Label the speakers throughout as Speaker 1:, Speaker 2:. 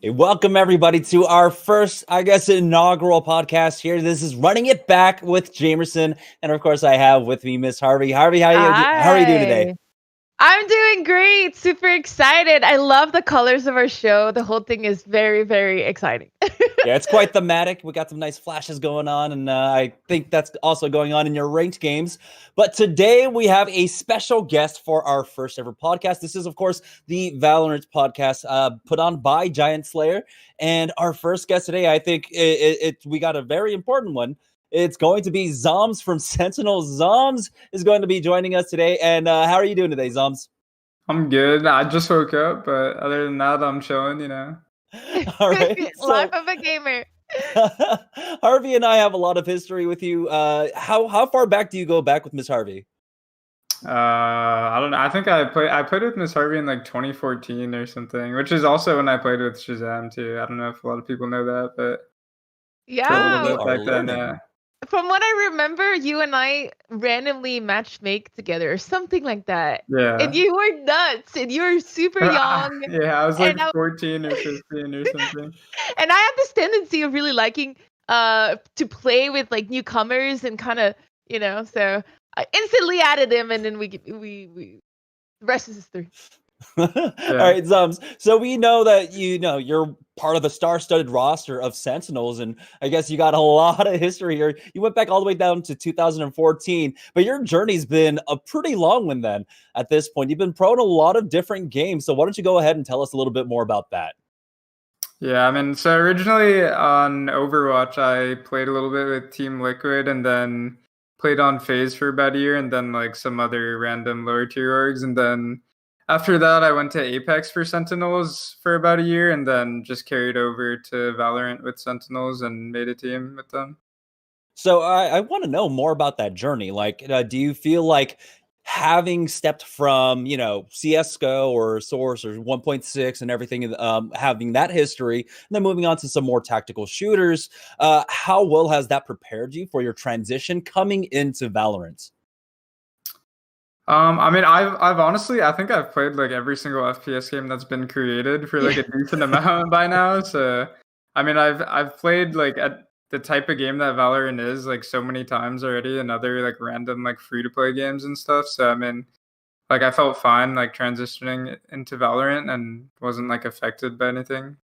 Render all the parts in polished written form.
Speaker 1: Hey, welcome everybody to our first, I guess, inaugural podcast here. This is Running It Back with Jamerson, and of course, I have with me Miss Harvey. Harvey, how are you doing today?
Speaker 2: Hi. I'm doing great. Super excited. I love the colors of our show. The whole thing is very, very exciting.
Speaker 1: Yeah, it's quite thematic. We got some nice flashes going on, and I think that's also going on in your ranked games. But today we have a special guest for our first ever podcast. This is, of course, the Valorant podcast put on by GiantSlayer. And our first guest today, I think we got a very important one. It's going to be Zombs from Sentinels. Zombs is going to be joining us today. And how are you doing today, Zombs?
Speaker 3: I'm good. I just woke up, but other than that, I'm chilling.
Speaker 1: All right.
Speaker 2: Life of a gamer.
Speaker 1: Harvey and I have a lot of history with you. How far back do you go back with MissHarvey?
Speaker 3: I don't know. I think I played with MissHarvey in like 2014 or something, which is also when I played with Shazam too. I don't know if a lot of people know that, but
Speaker 2: Yeah.
Speaker 3: a little bit back then, yeah.
Speaker 2: From what I remember, you and I randomly matchmake together or something like that.
Speaker 3: Yeah.
Speaker 2: And you were nuts and you were super young.
Speaker 3: Yeah, I was like
Speaker 2: And
Speaker 3: 14 or 15 or something.
Speaker 2: And I have this tendency of really liking to play with like newcomers and kind of, so I instantly added him and then we the rest is history.
Speaker 1: All right, Zombs. So we know that you're part of the star-studded roster of Sentinels, and I guess you got a lot of history here. You went back all the way down to 2014, but your journey's been a pretty long one then at this point. You've been pro in a lot of different games, so why don't you go ahead and tell us a little bit more about that?
Speaker 3: Yeah, I mean, so originally on Overwatch, I played a little bit with Team Liquid and then played on FaZe for about a year and then like some other random lower tier orgs. And then after that, I went to Apex for Sentinels for about a year and then just carried over to Valorant with Sentinels and made a team with them.
Speaker 1: So I want to know more about that journey. Like, do you feel like having stepped from, CSGO or Source or 1.6 and everything, having that history, and then moving on to some more tactical shooters, how well has that prepared you for your transition coming into Valorant?
Speaker 3: I mean, I've honestly, I think I've played like every single FPS game that's been created for like a decent amount by now. So, I mean, I've played like the type of game that Valorant is like so many times already, and other like random like free to play games and stuff. So, I mean, like I felt fine like transitioning into Valorant and wasn't like affected by anything.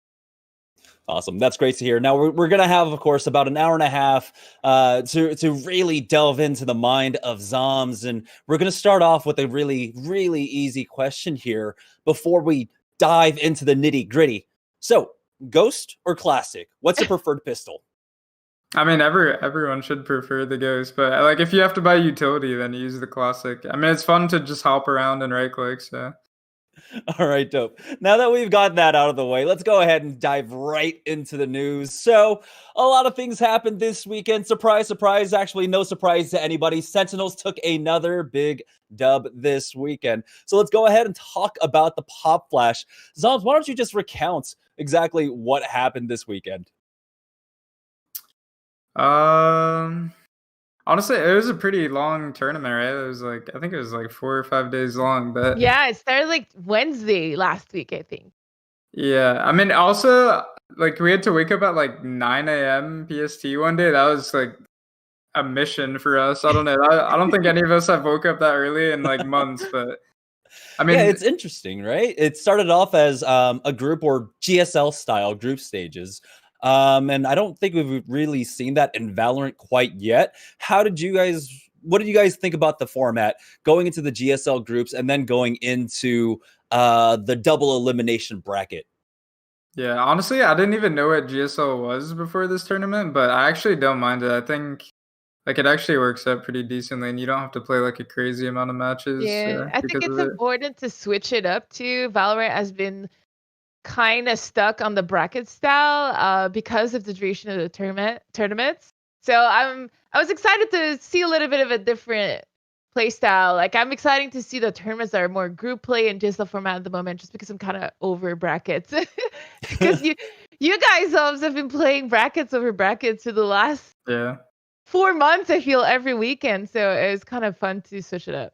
Speaker 1: Awesome. That's great to hear. Now we're going to have, of course, about an hour and a half to really delve into the mind of Zombs. And we're going to start off with a really, really easy question here before we dive into the nitty gritty. So Ghost or Classic? What's your preferred pistol?
Speaker 3: I mean, everyone should prefer the Ghost, but like if you have to buy utility, then use the Classic. I mean, it's fun to just hop around and right click, so.
Speaker 1: All right, dope. Now that we've got that out of the way, let's go ahead and dive right into the news. So, a lot of things happened this weekend. Surprise, surprise. Actually, no surprise to anybody. Sentinels took another big dub this weekend. So, let's go ahead and talk about the PopFlash. Zombs, why don't you just recount exactly what happened this weekend?
Speaker 3: Honestly, it was a pretty long tournament, right? It was like, I think it was like 4 or 5 days long, but
Speaker 2: Yeah, it started like Wednesday last week, I think.
Speaker 3: yeah, I mean, also like we had to wake up at like 9 a.m. PST one day. That was like a mission for us. I don't know. I don't think any of us have woke up that early in like months, but I mean,
Speaker 1: yeah, it's interesting, right? It started off as a group or GSL style group stages. And I don't think we've really seen that in Valorant quite yet. What did you guys think about the format going into the GSL groups and then going into the double elimination bracket?
Speaker 3: Yeah, honestly, I didn't even know what GSL was before this tournament, but I actually don't mind it. I think like it actually works out pretty decently, and you don't have to play like a crazy amount of matches.
Speaker 2: Yeah, I think
Speaker 3: because
Speaker 2: it's
Speaker 3: of it.
Speaker 2: important to switch it up too. Valorant has been kind of stuck on the bracket style because of the duration of the tournaments. So I was excited to see a little bit of a different play style. Like I'm excited to see the tournaments that are more group play and just the format at the moment, just because I'm kind of over brackets. Because you guys have been playing brackets over brackets for the last 4 months, I feel, every weekend. So it was kind of fun to switch it up.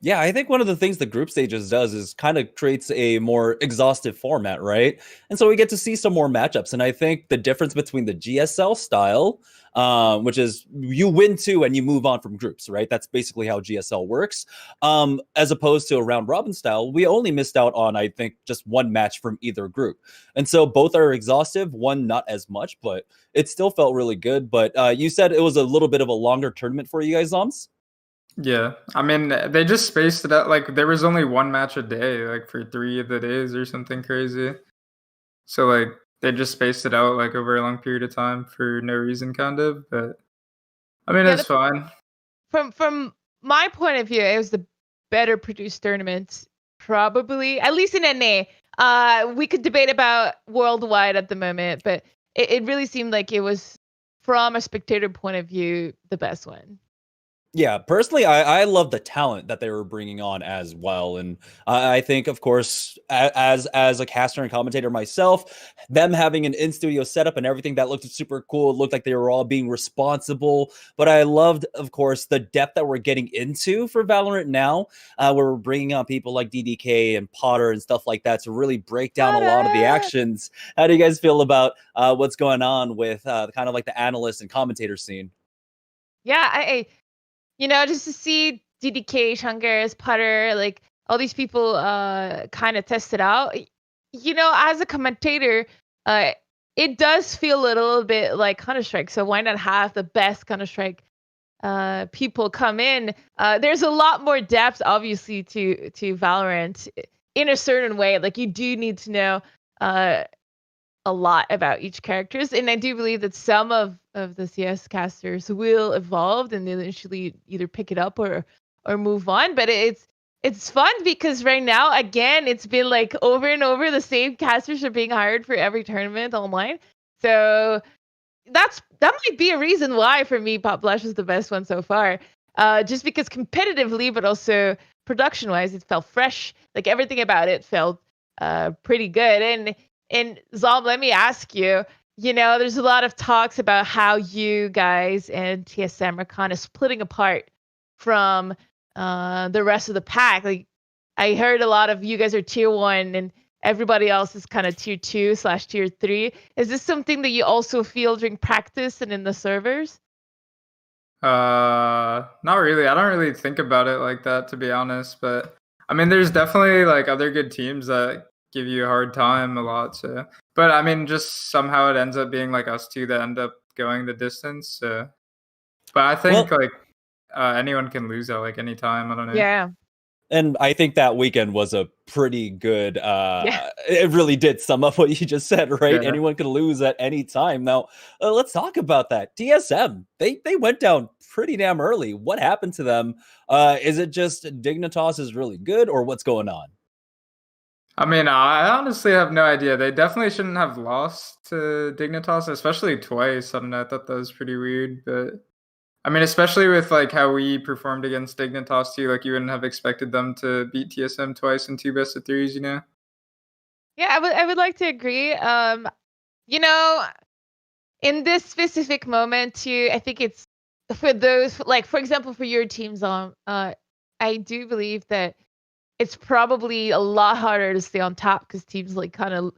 Speaker 1: Yeah, I think one of the things the group stages does is kind of creates a more exhaustive format, right? And so we get to see some more matchups. And I think the difference between the GSL style, which is you win two and you move on from groups, right? That's basically how GSL works. As opposed to a round robin style, we only missed out on, I think, just one match from either group. And so both are exhaustive, one not as much, but it still felt really good. But you said it was a little bit of a longer tournament for you guys, Zombs?
Speaker 3: Yeah, I mean, they just spaced it out. Like, there was only one match a day, like for 3 of the days or something crazy. So, like, they just spaced it out, like, over a long period of time for no reason, kind of. But, I mean,
Speaker 2: Yeah,
Speaker 3: it's fine.
Speaker 2: From my point of view, it was the better produced tournament, probably, at least in NA. We could debate about worldwide at the moment, but it really seemed like it was, from a spectator point of view, the best one.
Speaker 1: Yeah, personally, I love the talent that they were bringing on as well, and I think, of course, as a caster and commentator myself, them having an in studio setup and everything that looked super cool. It looked like they were all being responsible, but I loved, of course, the depth that we're getting into for Valorant now, where we're bringing on people like DDK and Potter and stuff like that to really break down a lot of the actions. How do you guys feel about what's going on with kind of like the analyst and commentator scene?
Speaker 2: Yeah, just to see DDK, Shangers, Putter, like all these people kind of test it out. As a commentator, it does feel a little bit like Counter-Strike. So why not have the best Counter-Strike people come in? There's a lot more depth, obviously, to Valorant in a certain way. Like, you do need to know a lot about each characters, and I do believe that some of the CS casters will evolve and eventually either pick it up or move on. But it's fun because right now, again, it's been like over and over, the same casters are being hired for every tournament online. So that might be a reason why, for me, PopFlash is the best one so far. Just because competitively, but also production wise, it felt fresh. Like, everything about it felt pretty good. And Zom, let me ask you, there's a lot of talks about how you guys and TSM are kind of splitting apart from the rest of the pack. Like, I heard a lot of you guys are tier 1 and everybody else is kind of tier 2/tier 3. Is this something that you also feel during practice and in the servers?
Speaker 3: Not really. I don't really think about it like that, to be honest. But, I mean, there's definitely, like, other good teams that give you a hard time a lot. So, but I mean, just somehow it ends up being like us two that end up going the distance. So, but I think anyone can lose at like any time. I don't know.
Speaker 2: Yeah.
Speaker 1: And I think that weekend was a pretty good it really did sum up what you just said, right?
Speaker 3: Yeah.
Speaker 1: Anyone can lose at any time. Now, let's talk about that. TSM, they went down pretty damn early. What happened to them? Is it just Dignitas is really good, or what's going on?
Speaker 3: I mean, I honestly have no idea. They definitely shouldn't have lost to Dignitas, especially twice. I don't know. I thought that was pretty weird, but I mean, especially with like how we performed against Dignitas too. Like, you wouldn't have expected them to beat TSM twice in 2 best-of-3s,
Speaker 2: Yeah, I would like to agree. In this specific moment too, I think it's for those, like, for example, for your teams on, I do believe that it's probably a lot harder to stay on top because teams like kind of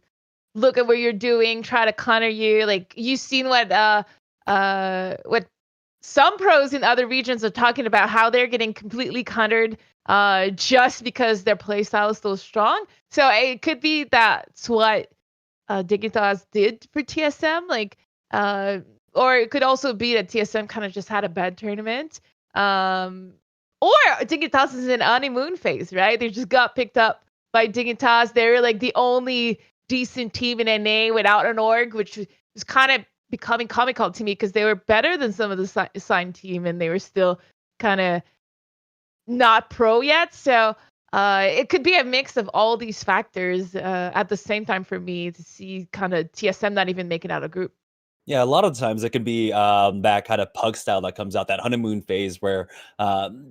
Speaker 2: look at what you're doing, try to counter you. Like, you've seen what some pros in other regions are talking about, how they're getting completely countered just because their playstyle is so strong. So it could be that's what Dignitas did for TSM, like, or it could also be that TSM kind of just had a bad tournament. Or Dignitas is in honeymoon phase, right? They just got picked up by Dignitas. They're like the only decent team in NA without an org, which was kind of becoming comical to me because they were better than some of the assigned team and they were still kind of not pro yet. So it could be a mix of all these factors at the same time for me to see kind of TSM not even making out a group.
Speaker 1: Yeah, a lot of times it can be that kind of pug style that comes out, that honeymoon phase where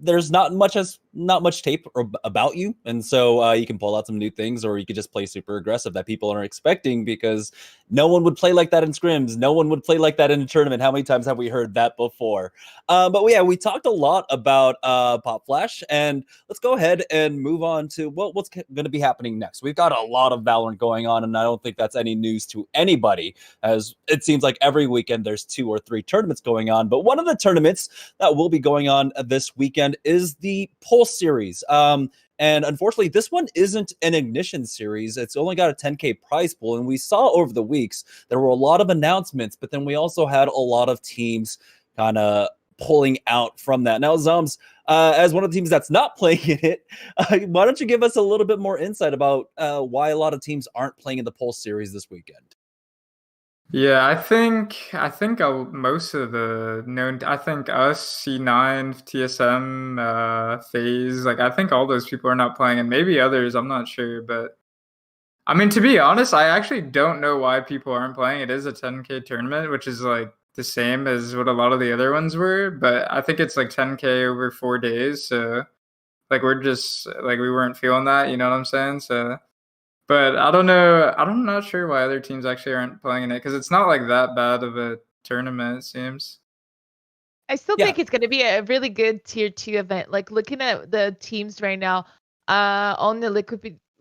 Speaker 1: there's not much tape about you, and so you can pull out some new things, or you could just play super aggressive that people aren't expecting because no one would play like that in scrims, no one would play like that in a tournament. How many times have we heard that before? But yeah, we talked a lot about PopFlash, and let's go ahead and move on to what's going to be happening next. We've got a lot of Valorant going on, and I don't think that's any news to anybody, as it seems like every weekend there's 2 or 3 tournaments going on. But one of the tournaments that will be going on this weekend is the Pulse Series. And unfortunately, this one isn't an Ignition Series. It's only got a 10K prize pool. And we saw over the weeks, there were a lot of announcements, but then we also had a lot of teams kind of pulling out from that. Now, Zombs, as one of the teams that's not playing in it, why don't you give us a little bit more insight about why a lot of teams aren't playing in the Pulse Series this weekend?
Speaker 3: Yeah, I think most of the known. I think us, C9, TSM, FaZe. Like, I think all those people are not playing, and maybe others. I'm not sure, but I mean, to be honest, I actually don't know why people aren't playing. It is a 10K tournament, which is like the same as what a lot of the other ones were, but I think it's like 10K over 4 days. So, like, we're just like we weren't feeling that. You know what I'm saying? So. But I don't know. I'm not sure why other teams actually aren't playing in it, because it's not like that bad of a tournament, it seems.
Speaker 2: I still think it's going to be a really good tier 2 event. Like, looking at the teams right now on the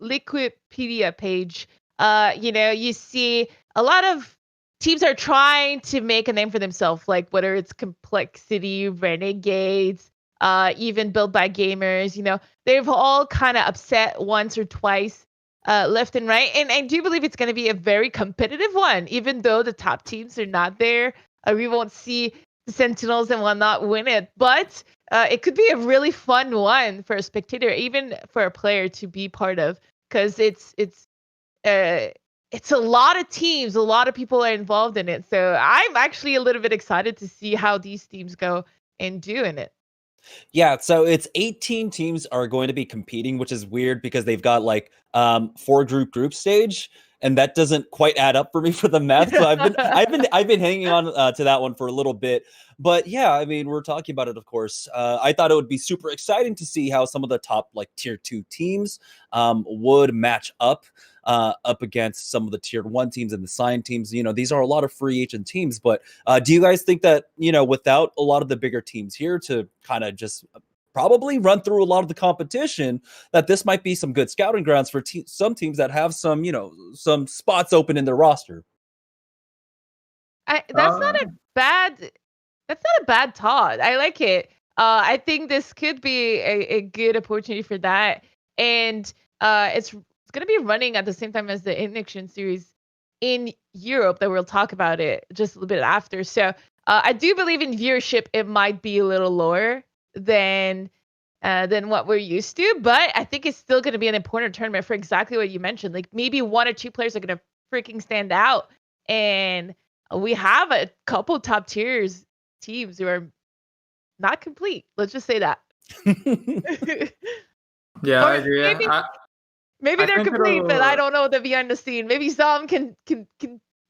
Speaker 2: Liquipedia page, you see a lot of teams are trying to make a name for themselves, like whether it's Complexity, Renegades, even Built by Gamers. They've all kind of upset once or twice. Left and right. And I do believe it's going to be a very competitive one, even though the top teams are not there. We won't see the Sentinels and whatnot win it, but it could be a really fun one for a spectator, even for a player to be part of, because it's a lot of teams, a lot of people are involved in it. So I'm actually a little bit excited to see how these teams go and do in it.
Speaker 1: Yeah, so it's 18 teams are going to be competing, which is weird because they've got like 4 group stage, and that doesn't quite add up for me for the math. So I've been hanging on to that one for a little bit. But yeah, I mean, we're talking about it, of course. I thought it would be super exciting to see how some of the top like tier 2 teams would match up against some of the tier 1 teams and the signed teams. These are a lot of free agent teams, but do you guys think that, without a lot of the bigger teams here to kind of just probably run through a lot of the competition, that this might be some good scouting grounds for some teams that have some, some spots open in their roster?
Speaker 2: That's not a bad thought. I like it. I think this could be a good opportunity for that. And it's going to be running at the same time as the Ignition Series in Europe, that we'll talk about it just a little bit after. So I do believe in viewership, it might be a little lower than what we're used to, but I think it's still going to be an important tournament for exactly what you mentioned. Like, maybe 1 or 2 players are going to freaking stand out, and we have a couple top tiers teams who are not complete. Let's just say that.
Speaker 3: Yeah, I agree.
Speaker 2: Maybe they're complete, but I don't know the behind the scene. Maybe Zom can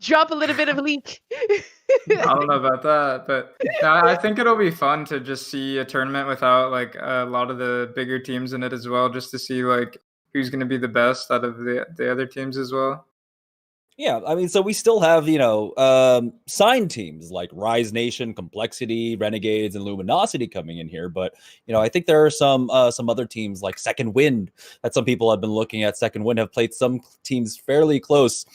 Speaker 2: drop a little bit of a leak.
Speaker 3: I don't know about that, but I think it'll be fun to just see a tournament without like a lot of the bigger teams in it as well, just to see like who's going to be the best out of the other teams as well.
Speaker 1: Yeah, I mean, so we still have, signed teams like Rise Nation, Complexity, Renegades, and Luminosity coming in here. But, I think there are some other teams like Second Wind that some people have been looking at. Second Wind have played some teams fairly close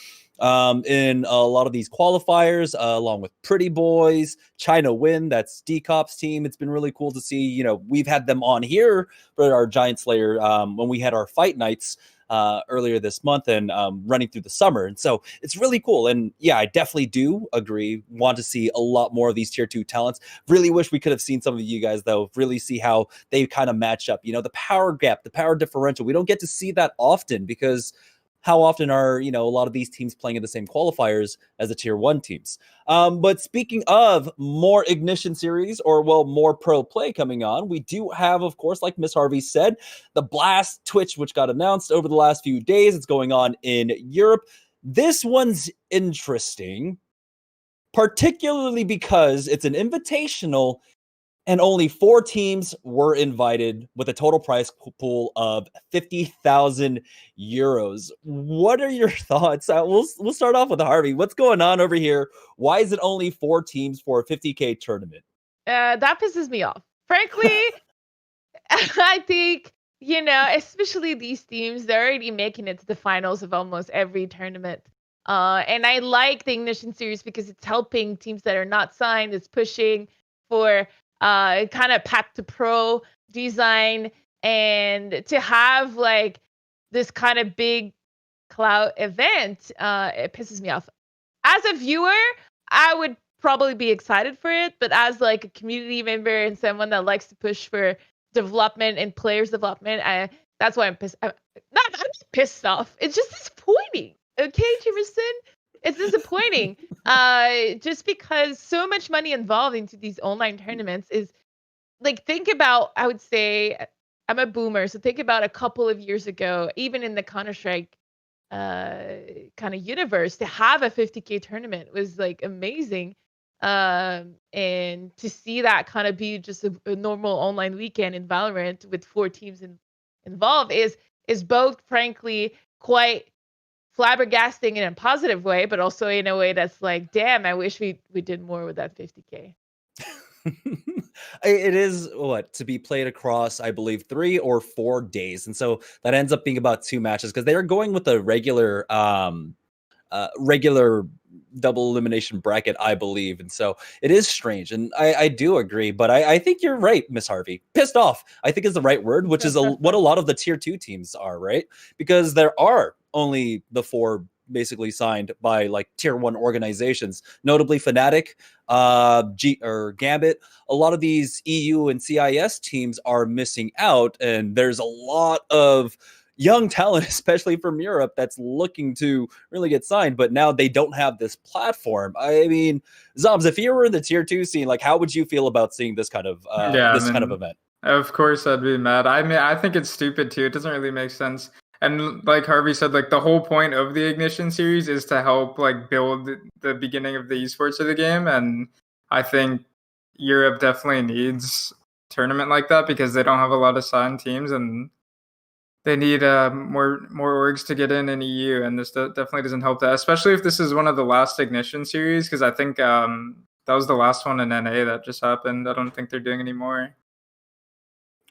Speaker 1: in a lot of these qualifiers, along with Pretty Boys, China Wind, that's D-Cop's team. It's been really cool to see, we've had them on here for our Giant Slayer when we had our fight nights earlier this month and running through the summer. And so it's really cool. And yeah, I definitely do agree. Want to see a lot more of these tier 2 talents. Really wish we could have seen some of you guys, though, really see how they kind of match up. The power gap, the power differential. We don't get to see that often because how often are, a lot of these teams playing in the same qualifiers as the tier 1 teams? But speaking of more Ignition Series, or more pro play coming on, we do have, of course, like MissHarvey said, the Blast Twitch, which got announced over the last few days. It's going on in Europe. This one's interesting particularly because it's an invitational and only 4 teams were invited with a total prize pool of 50,000 euros. What are your thoughts? We'll start off with Harvey. What's going on over here? Why is it only 4 teams for a 50K tournament?
Speaker 2: That pisses me off. Frankly, I think, especially these teams, they're already making it to the finals of almost every tournament. And I like the Ignition Series because it's helping teams that are not signed. It's pushing for kind of path to pro design, and to have like this kind of big clout event, it pisses me off. As a viewer, I would probably be excited for it, but as like a community member and someone that likes to push for development and players development, that's why I'm pissed. I'm not pissed off. It's just disappointing. Okay, Jamerson? It's disappointing. Just because so much money involved into these online tournaments is like, think about, I would say, I'm a boomer, so think about a couple of years ago, even in the Counter-Strike kind of universe, to have a 50K tournament was like amazing. And to see that kind of be just a normal online weekend in Valorant with 4 teams involved is both, frankly, quite flabbergasting in a positive way, but also in a way that's like, damn, I wish we did more with that 50K.
Speaker 1: It is to be played across, I believe, 3 or 4 days, and so that ends up being about 2 matches because they are going with a regular double elimination bracket, I believe, and so it is strange, and I do agree, but I think you're right, MissHarvey. Pissed off, I think, is the right word, which is what a lot of the tier 2 teams are, right? Because there are only the 4 basically signed by like tier 1 organizations, notably Fnatic, Gambit. A lot of these EU and CIS teams are missing out, and there's a lot of young talent, especially from Europe, that's looking to really get signed, but now they don't have this platform. I mean, Zombs, if you were in the tier 2 scene, like, how would you feel about seeing this kind of kind of event?
Speaker 3: Of course, I'd be mad. I mean, I think it's stupid too. It doesn't really make sense. And like Harvey said, like the whole point of the Ignition Series is to help like build the beginning of the esports of the game. And I think Europe definitely needs a tournament like that because they don't have a lot of signed teams, and they need more orgs to get in EU. And this definitely doesn't help that, especially if this is one of the last Ignition Series, because I think that was the last one in NA that just happened. I don't think they're doing any more.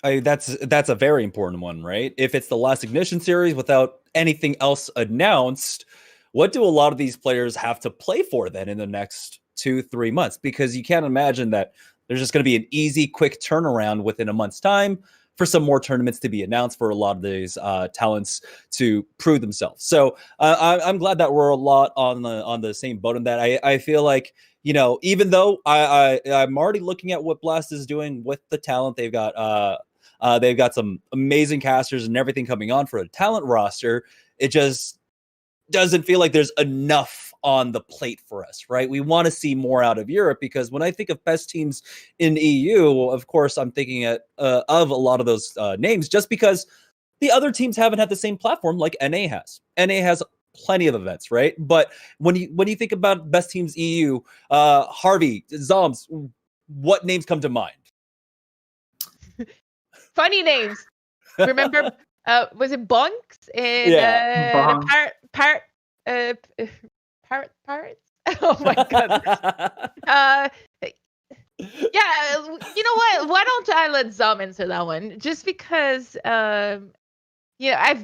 Speaker 1: That's a very important one, right? If it's the last Ignition Series without anything else announced, what do a lot of these players have to play for then in the next 2-3 months? Because you can't imagine that there's just going to be an easy, quick turnaround within a month's time for some more tournaments to be announced for a lot of these talents to prove themselves. So I'm glad that we're a lot on the same boat in that. I feel like, even though I'm already looking at what Blast is doing with the talent, they've got some amazing casters and everything coming on for a talent roster. It just doesn't feel like there's enough on the plate for us, right? We want to see more out of Europe, because when I think of best teams in EU, of course, I'm thinking of a lot of those names, just because the other teams haven't had the same platform like NA has. NA has plenty of events, right? But when you think about best teams EU, Harvey, Zombs, what names come to mind?
Speaker 2: Funny names. Remember, was it Bonks and Parrots? Oh my god. Yeah, you know what? Why don't I let Zom answer that one? Just because, I've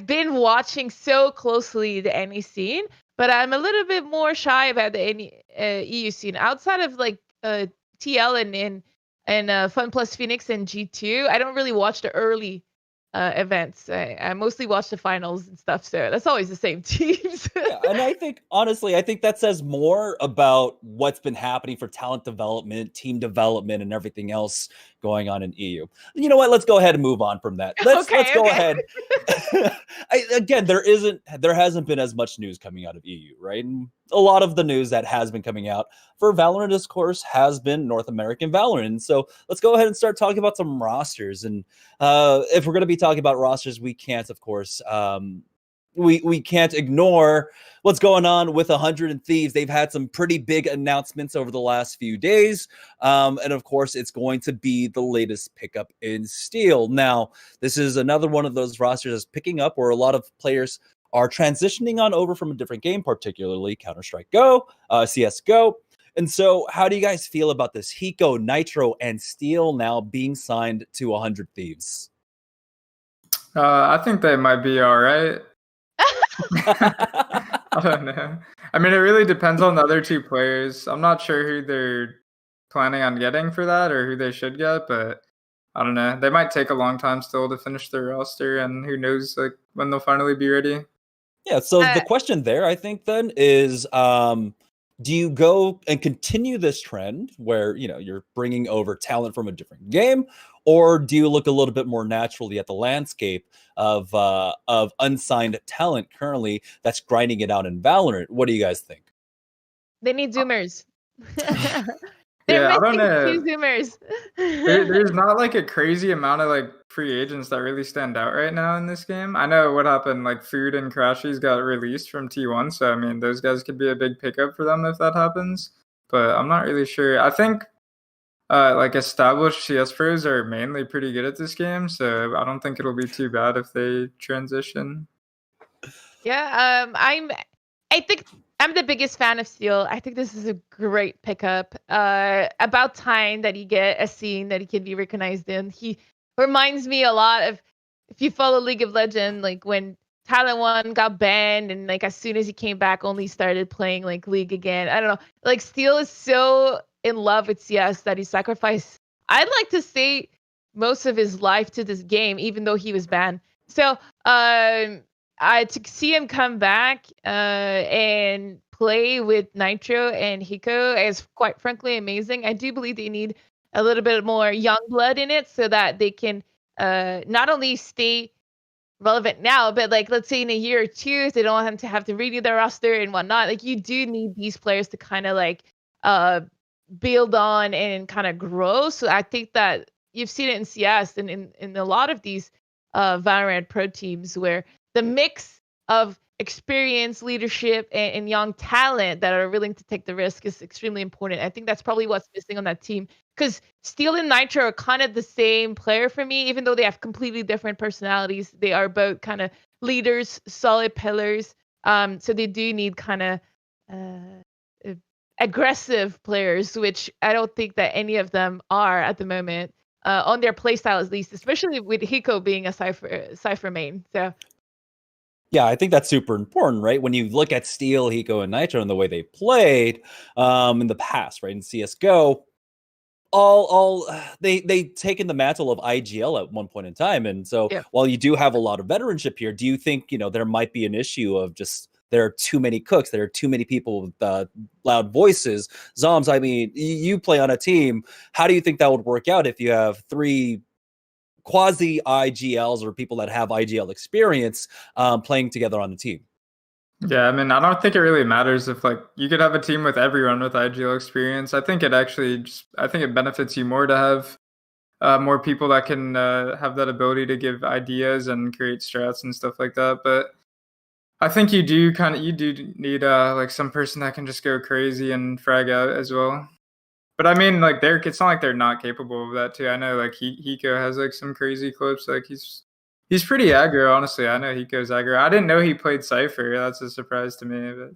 Speaker 2: been watching so closely the NA scene, but I'm a little bit more shy about the EU scene. Outside of like TL and Fun Plus Phoenix and G2, I don't really watch the early events. I mostly watch the finals and stuff, so that's always the same teams.
Speaker 1: Yeah, and I think, honestly, that says more about what's been happening for talent development, team development, and everything else going on in EU. You know what? Let's go ahead and move on from that. Let's go ahead. Again, there hasn't been as much news coming out of EU, right? And a lot of the news that has been coming out for Valorant, of course, has been North American Valorant. So let's go ahead and start talking about some rosters. And if we're going to be talking about rosters, we can't, of course, we can't ignore what's going on with 100 Thieves. They've had some pretty big announcements over the last few days. And of course, it's going to be the latest pickup in Steel. Now, this is another one of those rosters that's picking up where a lot of players are transitioning on over from a different game, particularly Counter-Strike Go, CSGO. And so how do you guys feel about this Hiko, Nitro, and Steel now being signed to 100 Thieves?
Speaker 3: I think they might be all right. I don't know. I mean, it really depends on the other two players. I'm not sure who they're planning on getting for that or who they should get, but I don't know. They might take a long time still to finish their roster, and who knows like when they'll finally be ready.
Speaker 1: Yeah, so the question there, I think, then is do you go and continue this trend where, you know, you're bringing over talent from a different game, or do you look a little bit more naturally at the landscape of unsigned talent currently that's grinding it out in Valorant? What do you guys think?
Speaker 2: They need Zoomers.
Speaker 3: Yeah, I don't know.
Speaker 2: Two Zoomers.
Speaker 3: There's not like a crazy amount of like free agents that really stand out right now in this game. I know what happened, like Food and Crashies got released from T1, so I mean those guys could be a big pickup for them if that happens. But I'm not really sure. I think like established CS pros are mainly pretty good at this game, so I don't think it'll be too bad if they transition.
Speaker 2: Yeah, I think I'm the biggest fan of Steel. I think this is a great pickup. About time that he get a scene that he can be recognized in. He reminds me a lot of, if you follow League of Legends, like when Talent 1 got banned and like as soon as he came back only started playing like League again. I don't know. Like Steel is so in love with CS that he sacrificed, I'd like to say, most of his life to this game, even though he was banned. So to see him come back and play with Nitro and Hiko is quite frankly amazing. I do believe they need a little bit more young blood in it so that they can not only stay relevant now, but like let's say in a year or two, if they don't want him to have to renew their roster and whatnot, like you do need these players to kind of like build on and kind of grow. So I think that you've seen it in CS and in a lot of these Valorant pro teams where the mix of experience, leadership, and young talent that are willing to take the risk is extremely important. I think that's probably what's missing on that team. Because Steel and Nitro are kind of the same player for me, even though they have completely different personalities. They are both kind of leaders, solid pillars. So they do need kind of aggressive players, which I don't think that any of them are at the moment on their playstyle, at least, especially with Hiko being a Cypher main. So.
Speaker 1: Yeah, I think that's super important, right? When you look at Steel, Hiko, and Nitro and the way they played in the past, right? In CSGO, they taken the mantle of IGL at one point in time. And so while you do have a lot of veteranship here, do you think, you know, there might be an issue of just there are too many cooks, there are too many people with loud voices? Zombs, I mean, you play on a team. How do you think that would work out if you have three quasi IGLs or people that have IGL experience playing together on the team?
Speaker 3: Yeah, I mean, I don't think it really matters if like you could have a team with everyone with IGL experience. I think it actually I think it benefits you more to have more people that can have that ability to give ideas and create strats and stuff like that. But I think you do need like some person that can just go crazy and frag out as well. But I mean, like it's not like they're not capable of that too. I know like Hiko has like some crazy clips. Like he's pretty aggro, honestly. I know Hiko's aggro. I didn't know he played Cypher. That's a surprise to me. But.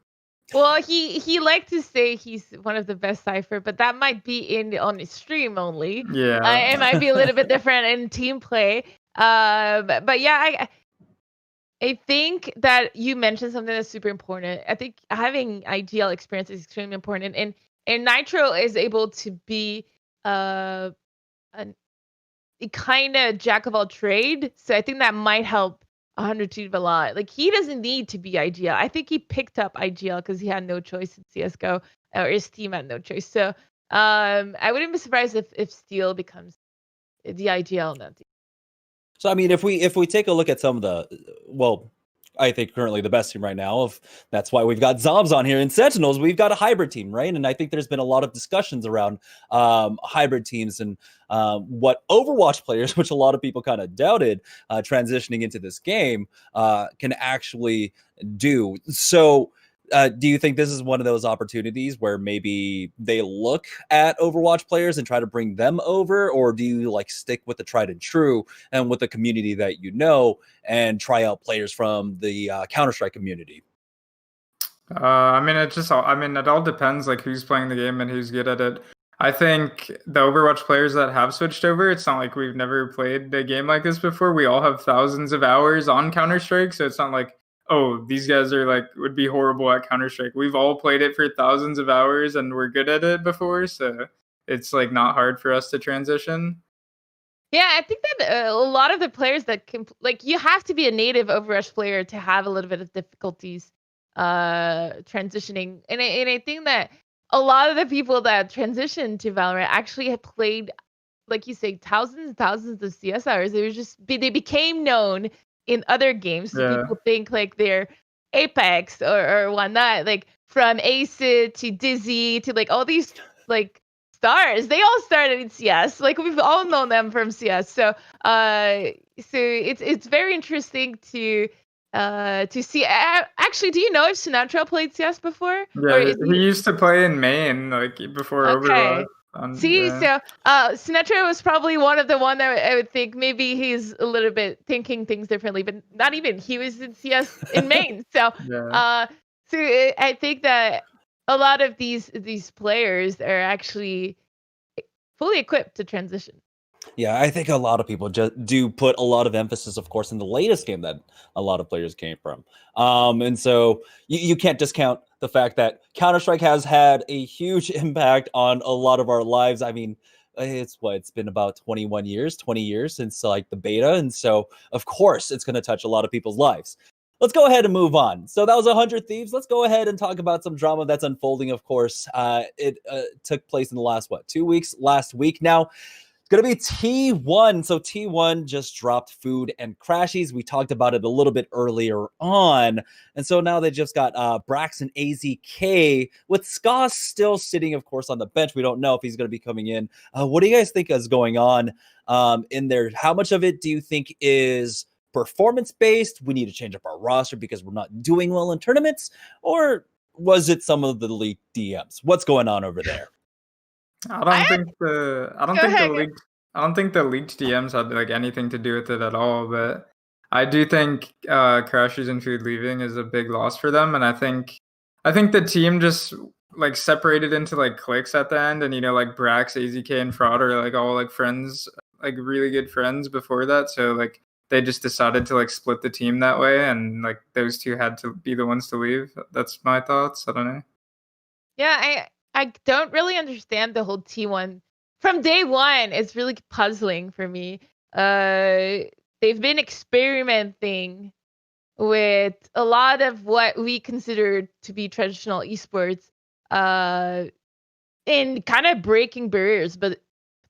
Speaker 2: Well, he liked to say he's one of the best Cypher, but that might be on his stream only.
Speaker 3: Yeah,
Speaker 2: it might be a little bit different in team play. But yeah, I think that you mentioned something that's super important. I think having IGL experience is extremely important, and Nitro is able to be a kind of jack of all trade. So I think that might help 100 Thieves a lot. Like he doesn't need to be IGL. I think he picked up IGL because he had no choice in CSGO, or his team had no choice. So I wouldn't be surprised if Steel becomes the IGL in that team.
Speaker 1: So I mean, if we take a look at some of the I think currently the best team right now. That's why we've got Zombs on here and Sentinels. We've got a hybrid team, right? And I think there's been a lot of discussions around hybrid teams and what Overwatch players, which a lot of people kind of doubted transitioning into this game, can actually do. So do you think this is one of those opportunities where maybe they look at Overwatch players and try to bring them over, or do you like stick with the tried and true and with the community that you know and try out players from the Counter-Strike community?
Speaker 3: I mean, it all depends like who's playing the game and who's good at it. I think the Overwatch players that have switched over, it's not like we've never played a game like this before. We all have thousands of hours on Counter-Strike, so it's not like, oh, these guys are like would be horrible at Counter-Strike. We've all played it for thousands of hours and we're good at it before, so it's like not hard for us to transition.
Speaker 2: Yeah, I think that a lot of the players that can, like, you have to be a native Overwatch player to have a little bit of difficulties transitioning. And I think that a lot of the people that transitioned to Valorant actually have played, like you say, thousands and thousands of CS hours. They became known in other games. So
Speaker 3: Yeah.
Speaker 2: people think like they're Apex or whatnot, like from Acid to Dizzy to like all these like stars. They all started in CS. Like we've all known them from CS. So it's very interesting to see. Actually, do you know if Sinatra played CS before?
Speaker 3: Yeah, he used to play in main like before Overwatch.
Speaker 2: See,
Speaker 3: yeah.
Speaker 2: so Sinatra was probably one of the one that I would think maybe he's a little bit thinking things differently, but not even. He was in CS in main. So
Speaker 3: Yeah.
Speaker 2: I think that a lot of these players are actually fully equipped to transition.
Speaker 1: Yeah, I think a lot of people just do put a lot of emphasis, of course, in the latest game that a lot of players came from. And so you can't discount the fact that Counter-Strike has had a huge impact on a lot of our lives. I mean, it's been about 20 years since like the beta. And so, of course, it's going to touch a lot of people's lives. Let's go ahead and move on. So that was 100 Thieves. Let's go ahead and talk about some drama that's unfolding, of course. It took place in the last, 2 weeks? Last week now. It's going to be T1. So T1 just dropped Food and Crashies. We talked about it a little bit earlier on. And so now they just got Braxton AZK with Ska still sitting, of course, on the bench. We don't know if he's going to be coming in. What do you guys think is going on in there? How much of it do you think is performance-based? We need to change up our roster because we're not doing well in tournaments? Or was it some of the leaked DMs? What's going on over there?
Speaker 3: I don't think the leaked DMs had like anything to do with it at all, but I do think Crashies and Food leaving is a big loss for them, and I think the team just like separated into like cliques at the end, and like Brax, AZK, and Fraud are like all like friends, like really good friends before that, so like they just decided to like split the team that way, and like those two had to be the ones to leave. That's my thoughts. I don't know.
Speaker 2: Yeah, I don't really understand the whole T1. From day one, it's really puzzling for me. They've been experimenting with a lot of what we consider to be traditional esports, and kind of breaking barriers, but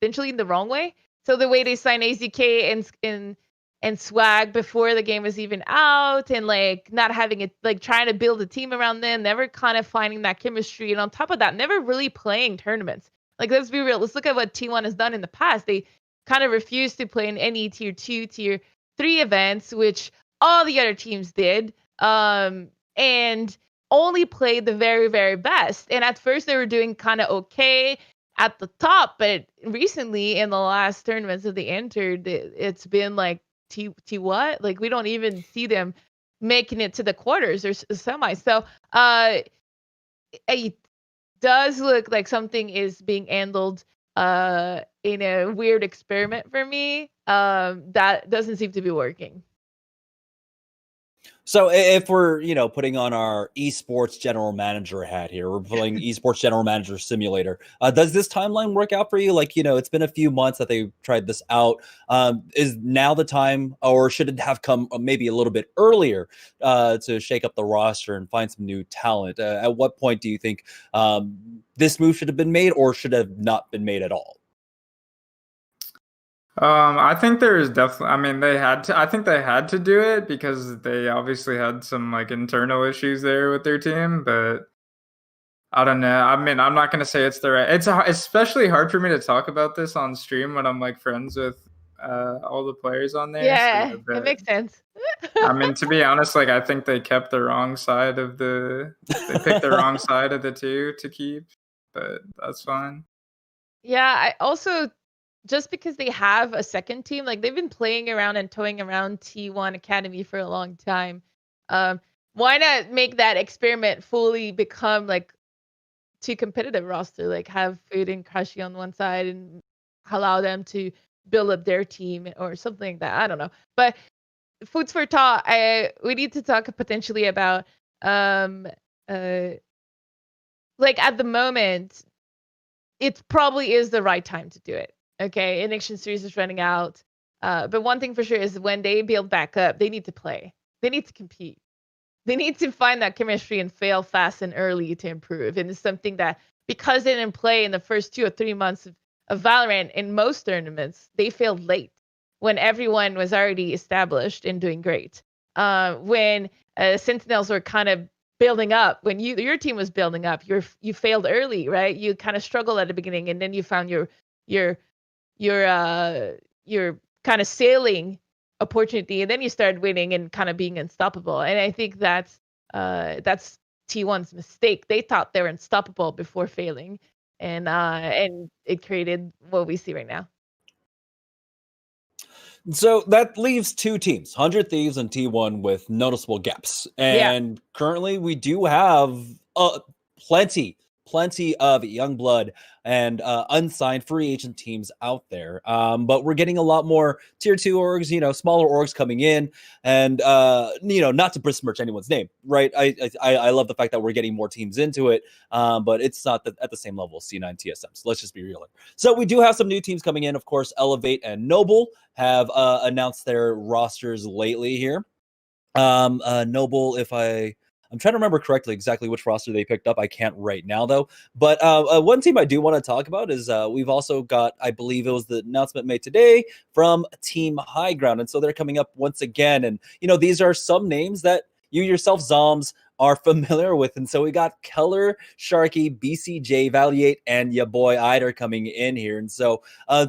Speaker 2: potentially in the wrong way. So the way they signed AZK and Swag before the game was even out, and like not having it, like trying to build a team around them, never kind of finding that chemistry, and on top of that, never really playing tournaments. Like, let's be real. Let's look at what T1 has done in the past. They kind of refused to play in any tier 2, tier 3 events, which all the other teams did, and only played the very, very best. And at first, they were doing kind of okay at the top, but recently, in the last tournaments that they entered, it's been like T what? Like, we don't even see them making it to the quarters or semis. So it does look like something is being handled in a weird experiment for me that doesn't seem to be working.
Speaker 1: So if we're, putting on our esports general manager hat here, we're playing esports general manager simulator. Does this timeline work out for you? Like, it's been a few months that they tried this out. Is now the time, or should it have come maybe a little bit earlier to shake up the roster and find some new talent? At what point do you think this move should have been made, or should have not been made at all?
Speaker 3: I think there is definitely. I mean, they had to. I think they had to do it because they obviously had some like internal issues there with their team. But I don't know. I mean, I'm not gonna say it's the right. It's especially hard for me to talk about this on stream when I'm like friends with all the players on there.
Speaker 2: Yeah,
Speaker 3: So,
Speaker 2: it makes sense.
Speaker 3: I mean, to be honest, like I think they kept the wrong side of the. They picked the wrong side of the two to keep, but that's fine.
Speaker 2: Yeah, I also just because they have a second team, like they've been playing around and toying around T1 Academy for a long time. Why not make that experiment fully become like too competitive roster? Like have Food and Kashi on one side and allow them to build up their team or something like that. I don't know. But Foods for thought. We need to talk potentially about like at the moment, it probably is the right time to do it. Okay, Ignition Series is running out. But one thing for sure is when they build back up, they need to play. They need to compete. They need to find that chemistry and fail fast and early to improve. And it's something that because they didn't play in the first 2 or 3 months of Valorant in most tournaments, they failed late when everyone was already established and doing great. When Sentinels were kind of building up, when your team was building up, you failed early, right? You kind of struggled at the beginning, and then you found your kind of sailing opportunity, and then you started winning and kind of being unstoppable. And I think that's T1's mistake. They thought they were unstoppable before failing, and it created what we see right now.
Speaker 1: So that leaves two teams, 100 Thieves and T1, with noticeable gaps. And currently we do have plenty of young blood and unsigned free agent teams out there. But we're getting a lot more tier 2 orgs, smaller orgs coming in, and not to besmirch anyone's name, right? I love the fact that we're getting more teams into it, but it's not at the same level as C9 TSMs. Let's just be real. So we do have some new teams coming in. Of course, Elevate and Noble have announced their rosters lately here. Noble, I'm trying to remember correctly exactly which roster they picked up. I can't right now, though. But one team I do want to talk about is we've also got, I believe it was the announcement made today from Team High Ground. And so they're coming up once again. And, these are some names that you yourself, Zombs, are familiar with. And so we got Keller, Sharky, BCJ, Valiate, and your boy Eider coming in here. And so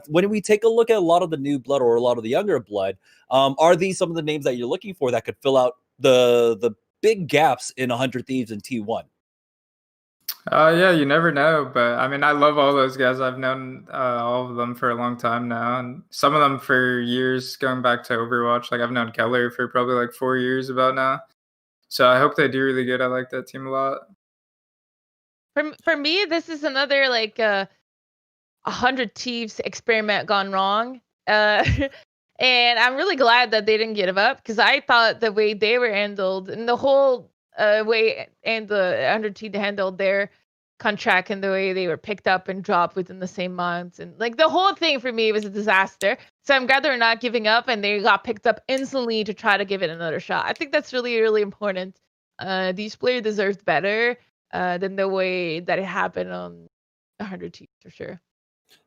Speaker 1: when we take a look at a lot of the new blood or a lot of the younger blood, are these some of the names that you're looking for that could fill out the big gaps in 100 Thieves and T1?
Speaker 3: Yeah, you never know. But I mean, I love all those guys. I've known all of them for a long time now, and some of them for years, going back to Overwatch. Like I've known Keller for probably like 4 years about now. So I hope they do really good. I like that team a lot.
Speaker 2: For me, this is another like 100 Thieves experiment gone wrong. And I'm really glad that they didn't give up, because I thought the way they were handled and the whole way and the 100 Thieves handled their contract and the way they were picked up and dropped within the same months, and like the whole thing for me was a disaster. So I'm glad they're not giving up and they got picked up instantly to try to give it another shot. I think that's really, really important. These players deserved better than the way that it happened on 100 Thieves for sure.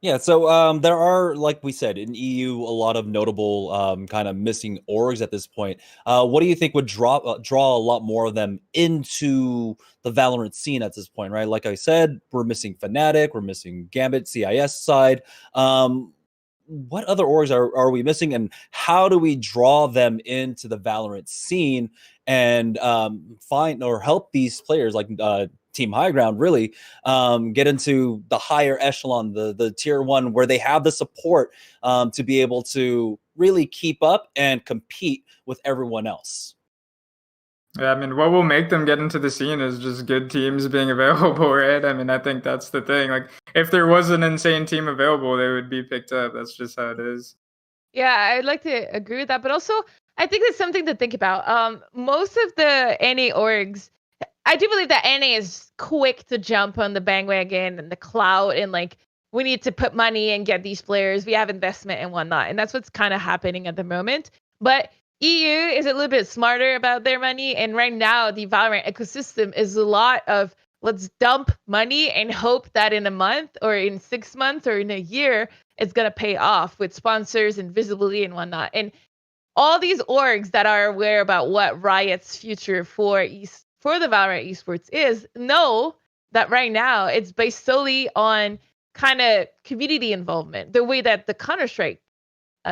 Speaker 1: Yeah, so there are, like we said, in EU, a lot of notable kind of missing orgs at this point. What do you think would draw a lot more of them into the Valorant scene at this point, right? Like I said, we're missing Fnatic, we're missing Gambit, CIS side. What other orgs are we missing, and how do we draw them into the Valorant scene and find or help these players like Team High Ground really get into the higher echelon, the tier 1, where they have the support to be able to really keep up and compete with everyone else?
Speaker 3: Yeah, I mean, what will make them get into the scene is just good teams being available, right? I mean, I think that's the thing. Like, if there was an insane team available, they would be picked up. That's just how it is.
Speaker 2: Yeah, I'd like to agree with that, but also I think it's something to think about. Most of the NA orgs, I do believe that NA is quick to jump on the bandwagon and the clout, and like we need to put money and get these players. We have investment and whatnot, and that's what's kind of happening at the moment. But EU is a little bit smarter about their money, and right now the Valorant ecosystem is a lot of let's dump money and hope that in a month or in 6 months or in a year, it's going to pay off with sponsors and visibility and whatnot. And all these orgs that are aware about what Riot's future for the Valorant esports is know that right now it's based solely on kind of community involvement, the way that the Counter-Strike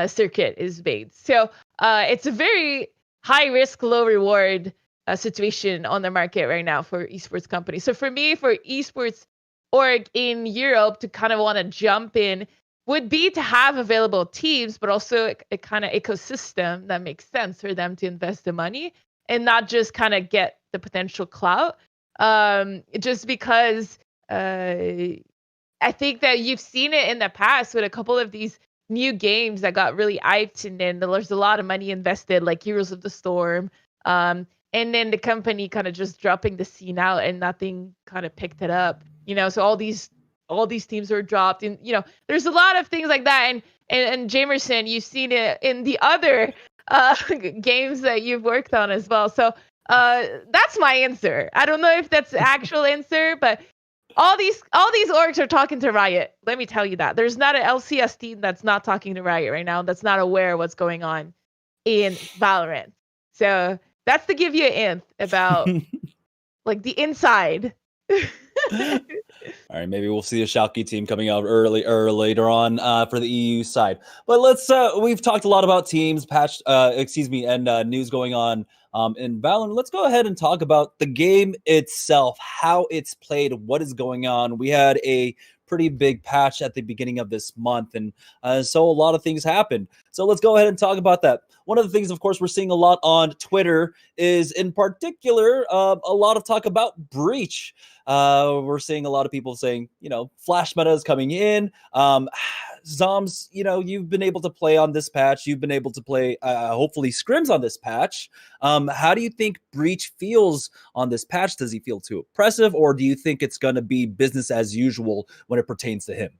Speaker 2: circuit is made. So it's a very high risk, low reward situation on the market right now for esports companies. So for me, for esports org in Europe to kind of want to jump in would be to have available teams, but also a kind of ecosystem that makes sense for them to invest the money and not just kind of get the potential clout. Just because I think that you've seen it in the past with a couple of these new games that got really hyped, and then there's a lot of money invested, like Heroes of the Storm. And then the company kind of just dropping the scene out and nothing kind of picked it up. So all these teams were dropped, and there's a lot of things like that. And Jamerson, you've seen it in the other games that you've worked on as well. So that's my answer. I don't know if that's the actual answer, but all these orgs are talking to Riot. Let me tell you that. There's not an LCS team that's not talking to Riot right now, that's not aware of what's going on in Valorant. So that's to give you an about like the inside.
Speaker 1: All right, maybe we'll see a Schalke team coming out early or later on for the EU side. But let's we've talked a lot about teams, and news going on in Valorant. Let's go ahead and talk about the game itself, how it's played, what is going on. We had a pretty big patch at the beginning of this month, and so a lot of things happened. So let's go ahead and talk about that. One of the things, of course, we're seeing a lot on Twitter is, in particular, a lot of talk about Breach. We're seeing a lot of people saying, Flash meta is coming in. Zombs, you've been able to play on this patch. You've been able to play, hopefully, scrims on this patch. How do you think Breach feels on this patch? Does he feel too oppressive, or do you think it's going to be business as usual when it pertains to him?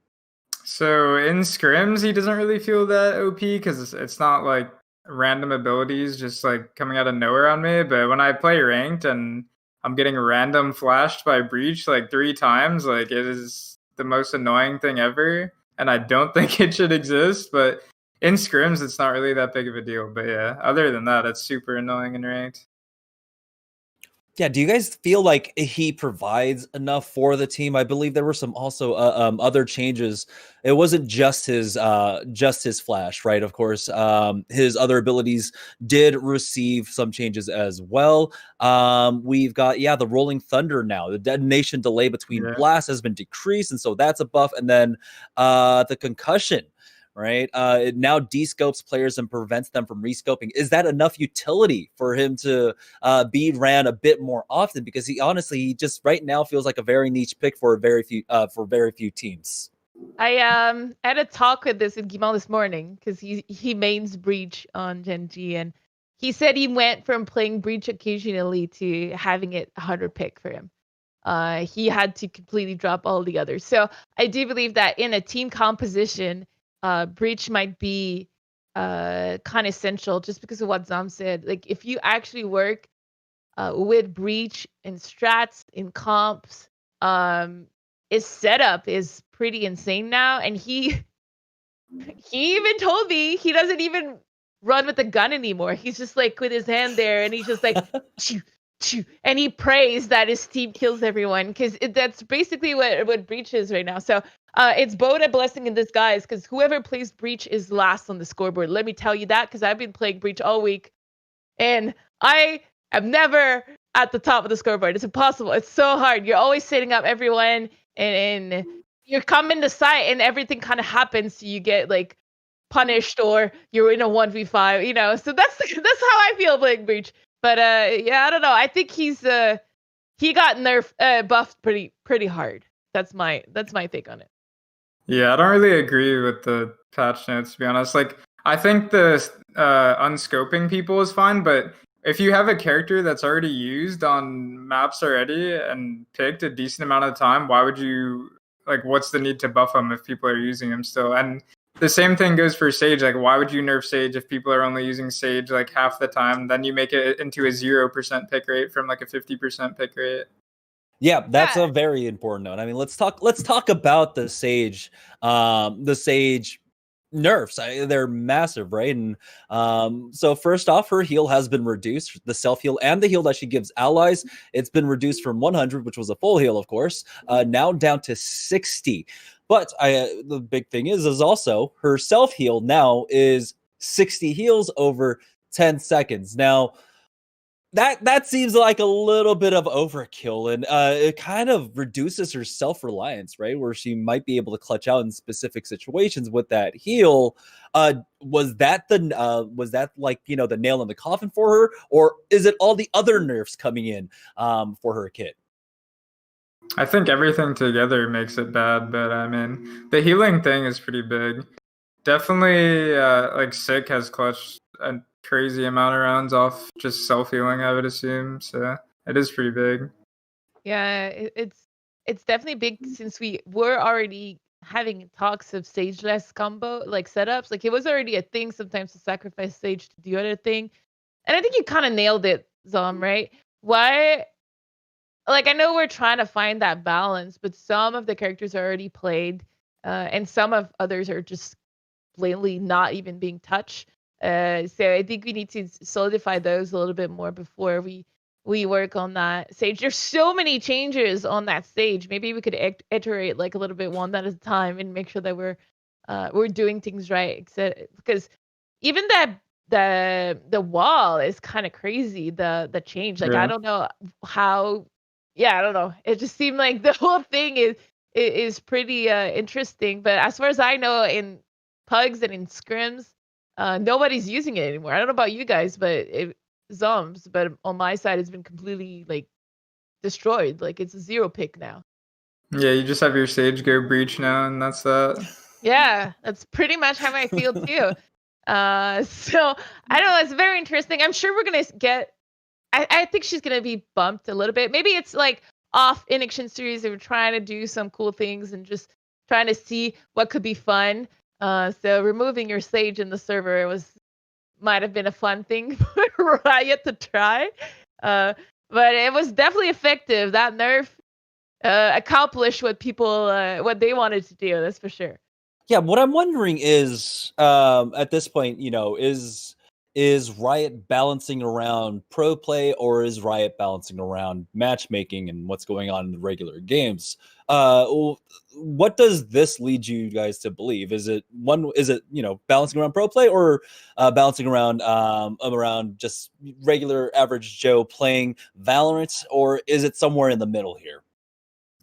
Speaker 3: So in scrims, he doesn't really feel that OP because it's not like random abilities just like coming out of nowhere on me. But when I play ranked and I'm getting random flashed by Breach like 3 times, like it is the most annoying thing ever. And I don't think it should exist, but in scrims, it's not really that big of a deal. But yeah, other than that, it's super annoying in ranked.
Speaker 1: Yeah, do you guys feel like he provides enough for the team? I believe there were some also other changes. It wasn't just his flash, right? Of course, his other abilities did receive some changes as well. We've got the Rolling Thunder now. The detonation delay between blasts has been decreased, and so that's a buff. And then the concussion. Right. It now descopes players and prevents them from rescoping. Is that enough utility for him to be ran a bit more often? Because he just right now feels like a very niche pick for very few teams.
Speaker 2: I had a talk with this with Guimond this morning because he mains Breach on Gen G, and he said he went from playing Breach occasionally to having it 100 pick for him. He had to completely drop all the others. So I do believe that in a team composition, Breach might be kind of essential just because of what Zombs said. Like if you actually work with Breach in strats, in comps, his setup is pretty insane now. And he even told me he doesn't even run with a gun anymore. He's just like with his hand there, and he's just like choo, choo, and he prays that his team kills everyone, because that's basically what Breach is right now. So it's both a blessing in disguise, because whoever plays Breach is last on the scoreboard. Let me tell you that, because I've been playing Breach all week, and I am never at the top of the scoreboard. It's impossible. It's so hard. You're always setting up everyone, and you're coming to site, and everything kind of happens. So you get like punished, or you're in a 1v5. So that's how I feel playing Breach. But I don't know. I think he got buffed pretty hard. That's my take on it.
Speaker 3: Yeah, I don't really agree with the patch notes, to be honest. Like, I think the unscoping people is fine, but if you have a character that's already used on maps already and picked a decent amount of time, why would you, what's the need to buff them if people are using them still? And the same thing goes for Sage. Like, why would you nerf Sage if people are only using Sage like half the time? Then you make it into a 0% pick rate from like a 50% pick rate.
Speaker 1: Yeah, that's
Speaker 2: Yeah.
Speaker 1: a very important note. I mean, let's talk about the Sage nerfs. They're massive, right? And so first off, her heal has been reduced. The self heal and the heal that she gives allies, it's been reduced from 100, which was a full heal, of course, now down to 60. But the big thing is also her self heal now is 60 heals over 10 seconds. Now, that seems like a little bit of overkill, and it kind of reduces her self-reliance, right? Where she might be able to clutch out in specific situations with that heal. Was that like, you know, the nail in the coffin for her, or is it all the other nerfs coming in for her kit?
Speaker 3: I think everything together makes it bad, but I mean, the healing thing is pretty big. Definitely, like Sick has clutched a crazy amount of rounds off just self healing, I would assume. So it is pretty big.
Speaker 2: Yeah, it's definitely big since we were already having talks of Sageless combo like setups. Like it was already a thing sometimes to sacrifice Sage to do other thing. And I think you kind of nailed it, Zom, right? Why? Like I know we're trying to find that balance, but some of the characters are already played, and some of others are just blatantly not even being touched. So I think we need to solidify those a little bit more before we work on that stage. There's so many changes on that stage. Maybe we could iterate like a little bit one at a time and make sure that we're doing things right. Because even the wall is kind of crazy. The change. Like I don't know how. Yeah, I don't know. It just seemed like the whole thing is pretty interesting. But as far as I know, in pugs and in scrims, nobody's using it anymore. I don't know about you guys, but Zombs, but on my side, it's been completely like destroyed. Like it's a 0 pick now.
Speaker 3: Yeah, you just have your Sage go breach now, and that's that.
Speaker 2: Yeah, that's pretty much how I feel too. So I don't know. It's very interesting. I'm sure we're gonna get. I think she's gonna be bumped a little bit. Maybe it's like off Ignition Series. They were trying to do some cool things and just trying to see what could be fun. So removing your Sage in the server might have been a fun thing for Riot to try. But it was definitely effective. That nerf accomplished what people what they wanted to do. That's for sure.
Speaker 1: Yeah, what I'm wondering is, at this point, you know, is Riot balancing around pro play, or is Riot balancing around matchmaking and what's going on in the regular games? What does this lead you guys to believe? Is it you know, balancing around pro play, or balancing around just regular average Joe playing Valorant, or is it somewhere in the middle here?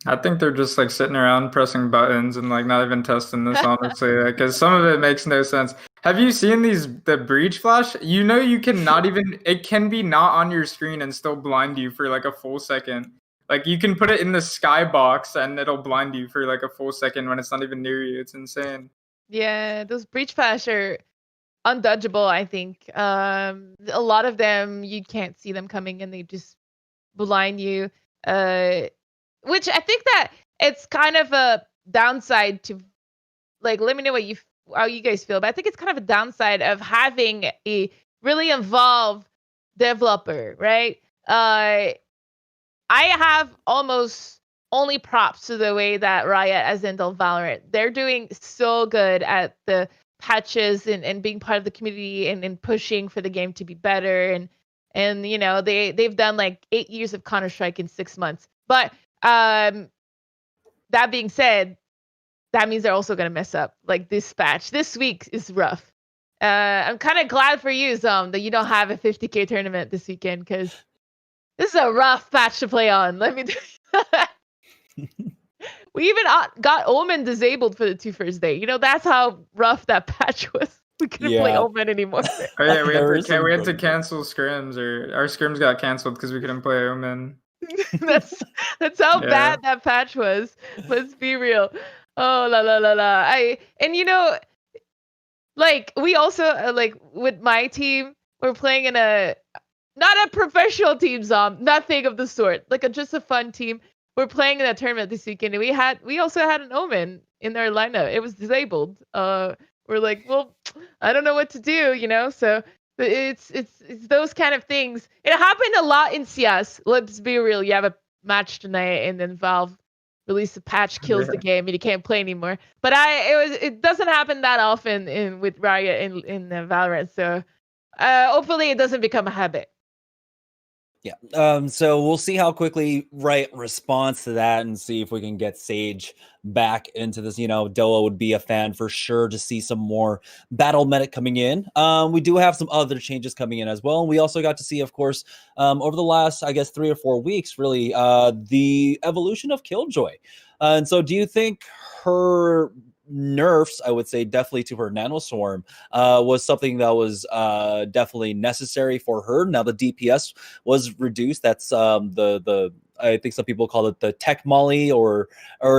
Speaker 3: I think they're just like sitting around pressing buttons and like not even testing this, honestly, because some of it makes no sense. Have you seen the breach flash? You know, you cannot even, it can be not on your screen and still blind you for like a full second. Like you can put it in the skybox and it'll blind you for like a full second when it's not even near you. It's insane.
Speaker 2: Yeah, those breach flash are undodgeable, I think. A lot of them you can't see them coming and they just blind you. Which I think that it's kind of a downside to, like, let me know how you guys feel, but I think it's kind of a downside of having a really involved developer, right? I have almost only props to the way that Riot has handled Valorant. They're doing so good at the patches and being part of the community and pushing for the game to be better, and you know they've done like 8 years of Counter-Strike in 6 months. But that being said, that means they're also gonna mess up. Like this patch, this week is rough. I'm kind of glad for you, Zom, that you don't have a 50K tournament this weekend, because this is a rough patch to play on. Let me tell you. We even got Omen disabled for the 2 first day. You know, that's how rough that patch was. We couldn't play Omen anymore.
Speaker 3: Oh yeah, we had to cancel scrims, or our scrims got canceled because we couldn't play Omen.
Speaker 2: that's how bad that patch was. Let's be real. Oh la la la la. And you know, like we also like with my team, we're playing in not a professional team, Zom, nothing of the sort. Like just a fun team. We're playing in a tournament this weekend, and we also had an Omen in our lineup. It was disabled. We're like, well, I don't know what to do, you know. So it's those kind of things. It happened a lot in CS. Let's be real. You have match tonight, and then Valve release a patch, kills the game, and you can't play anymore. But it doesn't happen that often with Riot in Valorant. So hopefully it doesn't become a habit.
Speaker 1: Yeah. So we'll see how quickly Riot responds to that and see if we can get Sage back into this. You know, Doa would be a fan for sure to see some more battle medic coming in. We do have some other changes coming in as well. And we also got to see, of course, over the last, I guess, 3 or 4 weeks, really, the evolution of Killjoy. And so do you think her nerfs, I would say definitely to her nanoswarm, was something that was definitely necessary for her? Now the DPS was reduced. That's the I think some people call it the tech molly or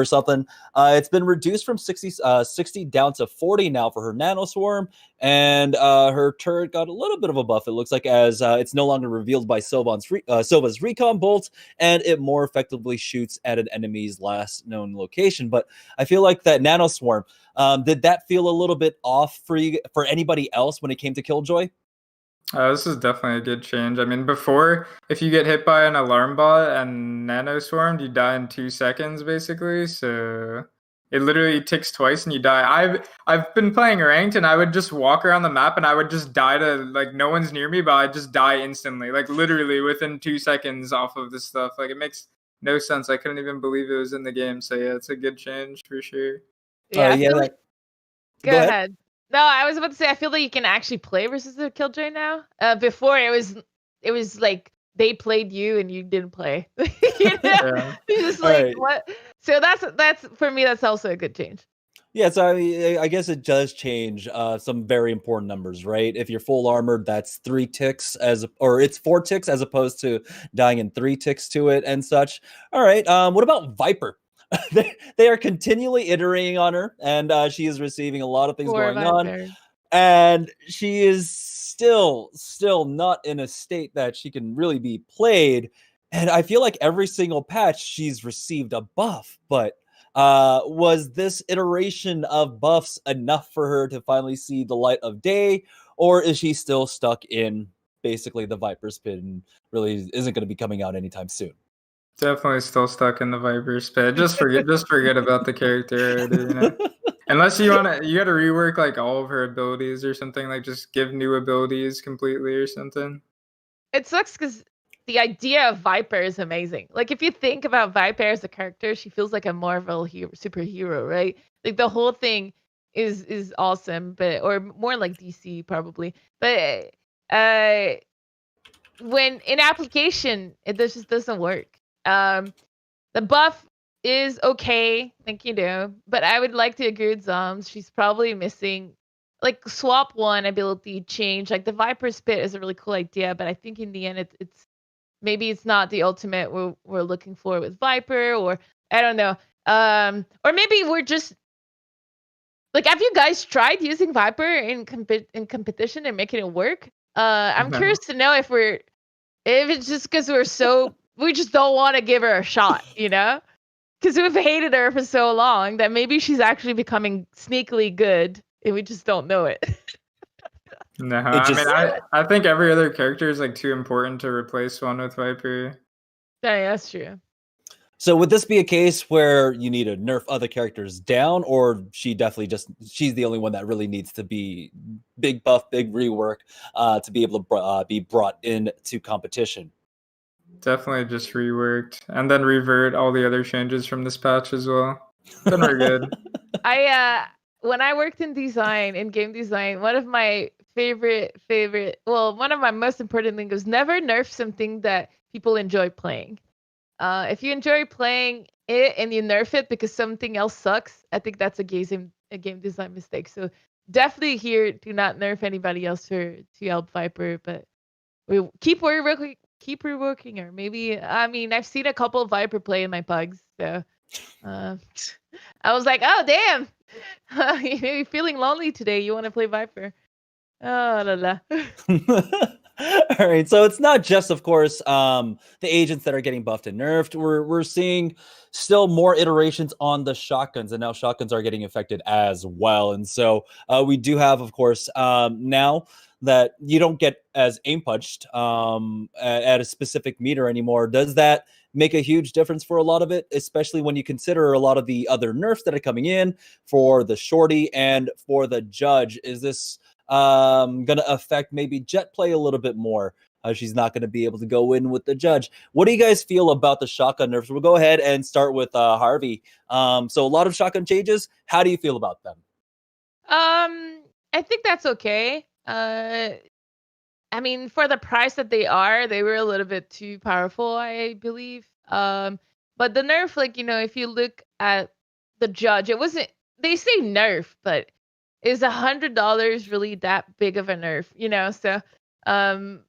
Speaker 1: something. It's been reduced from 60 down to 40 now for her nanoswarm, and her turret got a little bit of a buff. It looks like, as it's no longer revealed by Silva's recon bolt, and it more effectively shoots at an enemy's last known location. But I feel like that nanoswarm, did that feel a little bit off for anybody else when it came to Killjoy?
Speaker 3: This is definitely a good change. I mean, before, if you get hit by an alarm bot and nanoswarmed, you die in 2 seconds, basically. So it literally ticks twice and you die. I've been playing ranked, and I would just walk around the map and I would just die to, like, no one's near me, but I'd just die instantly, like literally within 2 seconds off of this stuff. Like, it makes no sense. I couldn't even believe it was in the game. So yeah, it's a good change for sure.
Speaker 2: Yeah,
Speaker 1: Go
Speaker 2: ahead. No, I was about to say, I feel like you can actually play versus the Killjoy now. Before it was like they played you and you didn't play. You know?
Speaker 3: Yeah.
Speaker 2: Just like what? So that's for me. That's also a good change.
Speaker 1: Yeah, so I guess it does change some very important numbers, right? If you're full armored, that's 3 ticks or it's 4 ticks as opposed to dying in 3 ticks to it and such. All right. What about Viper? They are continually iterating on her, and she is receiving a lot of things going on, and she is still not in a state that she can really be played. And I feel like every single patch she's received a buff, but was this iteration of buffs enough for her to finally see the light of day, or is she still stuck in basically the Viper spin and really isn't going to be coming out anytime soon?
Speaker 3: Definitely still stuck in the Viper spit. Just forget about the character already, you know? Unless you gotta rework like all of her abilities or something, like just give new abilities completely or something.
Speaker 2: It sucks because the idea of Viper is amazing. Like, if you think about Viper as a character, she feels like a Marvel superhero, right? Like, the whole thing is awesome, or more like DC probably. But when in application, it just doesn't work. The buff is okay, like, you know, but I would like to agree with Zombs. She's probably missing, like, swap 1 ability change. Like, the Viper Spit is a really cool idea, but I think in the end it's maybe it's not the ultimate we're looking for with Viper, or I don't know. Or maybe we're just like, have you guys tried using Viper in competition and making it work? I'm curious to know if it's just because we just don't want to give her a shot, you know? Because we've hated her for so long that maybe she's actually becoming sneakily good and we just don't know it.
Speaker 3: No, I think every other character is like too important to replace one with Viper.
Speaker 2: Yeah, that's true.
Speaker 1: So would this be a case where you need to nerf other characters down, or she's the only one that really needs to be big buff, big rework to be able to be brought into competition?
Speaker 3: Definitely just reworked, and then revert all the other changes from this patch as well. Then we're good.
Speaker 2: When I worked in game design, one of my one of my most important things was never nerf something that people enjoy playing. If you enjoy playing it and you nerf it because something else sucks, I think that's a game design mistake. So definitely here, do not nerf anybody else to help Viper, but we keep reworking her. Maybe, I mean, I've seen a couple of Viper play in my pugs, so I was like, oh damn, you're feeling lonely today. You want to play Viper? Oh la la.
Speaker 1: All right, so it's not just, of course, the agents that are getting buffed and nerfed. We're seeing still more iterations on the shotguns, and now shotguns are getting affected as well. And so we do have, of course, now that you don't get as aim punched at a specific meter anymore. Does that make a huge difference for a lot of it, especially when you consider a lot of the other nerfs that are coming in for the shorty and for the judge? Is this going to affect maybe jet play a little bit more? She's not going to be able to go in with the judge. What do you guys feel about the shotgun nerfs? We'll go ahead and start with Harvey. So a lot of shotgun changes. How do you feel about them?
Speaker 2: I think that's okay. I mean, for the price that they were a little bit too powerful, I believe. But the nerf, like, if you look at the judge, it wasn't, they say nerf, but is $100 really that big of a nerf, So, I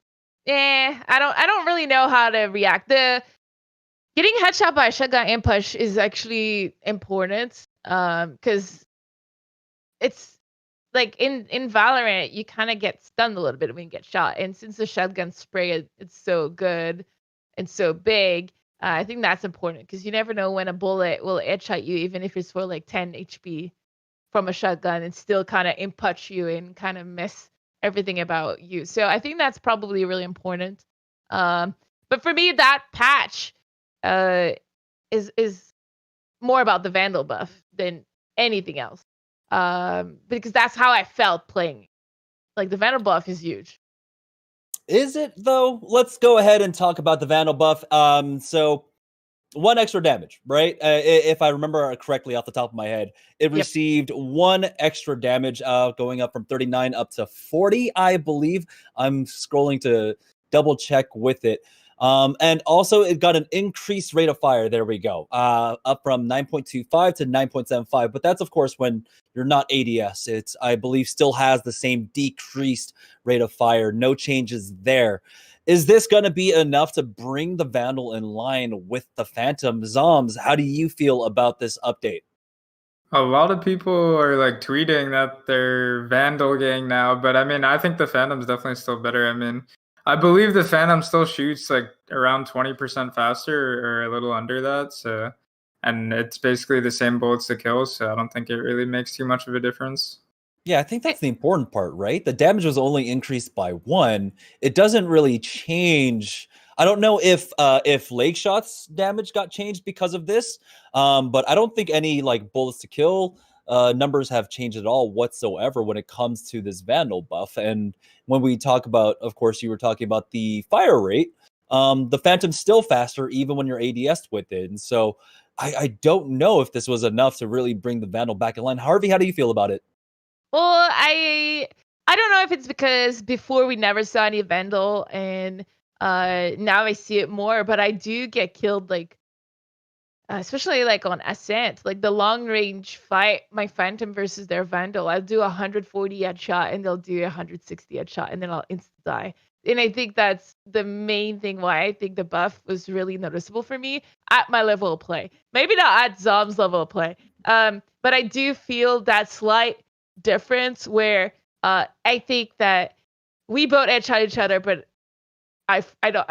Speaker 2: don't really know how to react. Getting headshot by a shotgun and push is actually important, because it's like in Valorant, you kind of get stunned a little bit when you get shot. And since the shotgun spray it's so good and so big, I think that's important because you never know when a bullet will headshot you, even if it's for like 10 HP from a shotgun, and still kind of input you and kind of mess everything about you. So I think that's probably really important. But for me, that patch is more about the Vandal buff than anything else. Because that's how I felt playing. Like, the Vandal buff is huge.
Speaker 1: Is it though? Let's go ahead and talk about the Vandal buff. So 1 extra damage, right? If I remember correctly off the top of my head, it received 1 extra damage, going up from 39 up to 40, I believe. I'm scrolling to double check with it. And also it got an increased rate of fire. There we go. Up from 9.25 to 9.75. But that's, of course, when you're not ADS. It's, I believe, still has the same decreased rate of fire. No changes there. Is this going to be enough to bring the Vandal in line with the Phantom? Zombs, how do you feel about this update?
Speaker 3: A lot of people are like tweeting that they're Vandal gang now, but I mean, I think the Phantom's definitely still better. I mean, I believe the Phantom still shoots like around 20% faster or a little under that. So, and it's basically the same bullets to kill. So I don't think it really makes too much of a difference.
Speaker 1: Yeah, I think that's the important part, right? The damage was only increased by 1. It doesn't really change. I don't know if leg shots damage got changed because of this, but I don't think any like bullets to kill numbers have changed at all whatsoever when it comes to this Vandal buff. And when we talk about, of course, you were talking about the fire rate, the Phantom's still faster even when you're ADS'd with it. And so I don't know if this was enough to really bring the Vandal back in line. Harvey, how do you feel about it?
Speaker 2: Well, I don't know if it's because before we never saw any Vandal, and now I see it more, but I do get killed, like, especially like on Ascent, like the long range fight, my Phantom versus their Vandal, I'll do 140 headshot and they'll do 160 headshot and then I'll instant die. And I think that's the main thing why I think the buff was really noticeable for me at my level of play. Maybe not at Zombs level of play, but I do feel that slight difference where I think that we both headshot each other, but I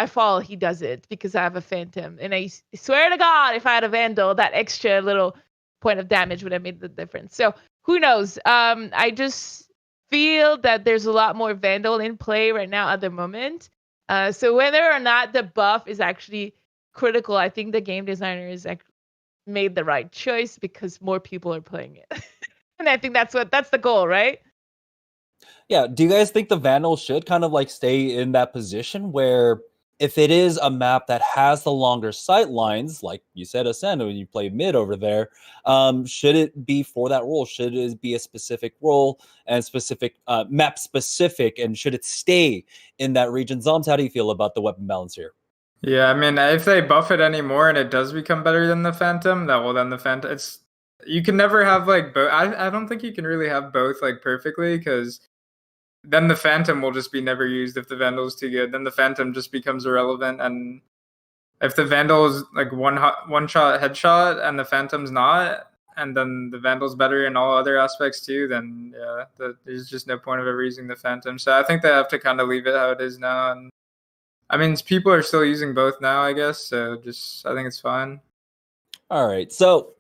Speaker 2: fall, he does it because I have a Phantom. And I swear to God, if I had a Vandal, that extra little point of damage would have made the difference. So who knows? I just feel that there's a lot more Vandal in play right now at the moment. So whether or not the buff is actually critical, I think the game designers made the right choice because more people are playing it. And I think that's the goal, right?
Speaker 1: Yeah, do you guys think the Vandal should kind of like stay in that position where if it is a map that has the longer sight lines, like you said, Ascend, when you play mid over there, should it be for that role? Should it be a specific role and specific map specific, and should it stay in that region? Zombs, how do you feel about the weapon balance here?
Speaker 3: Yeah, I mean, if they buff it anymore and it does become better than the Phantom, then the Phantom, you can never have like both. I don't think you can really have both like perfectly, because then the Phantom will just be never used if the Vandal is too good. Then the Phantom just becomes irrelevant. And if the Vandal is like one shot headshot and the Phantom's not, and then the Vandal's better in all other aspects too, then yeah, there's just no point of ever using the Phantom. So I think they have to kind of leave it how it is now. And I mean, people are still using both now, I guess. So I think it's fine.
Speaker 1: All right, so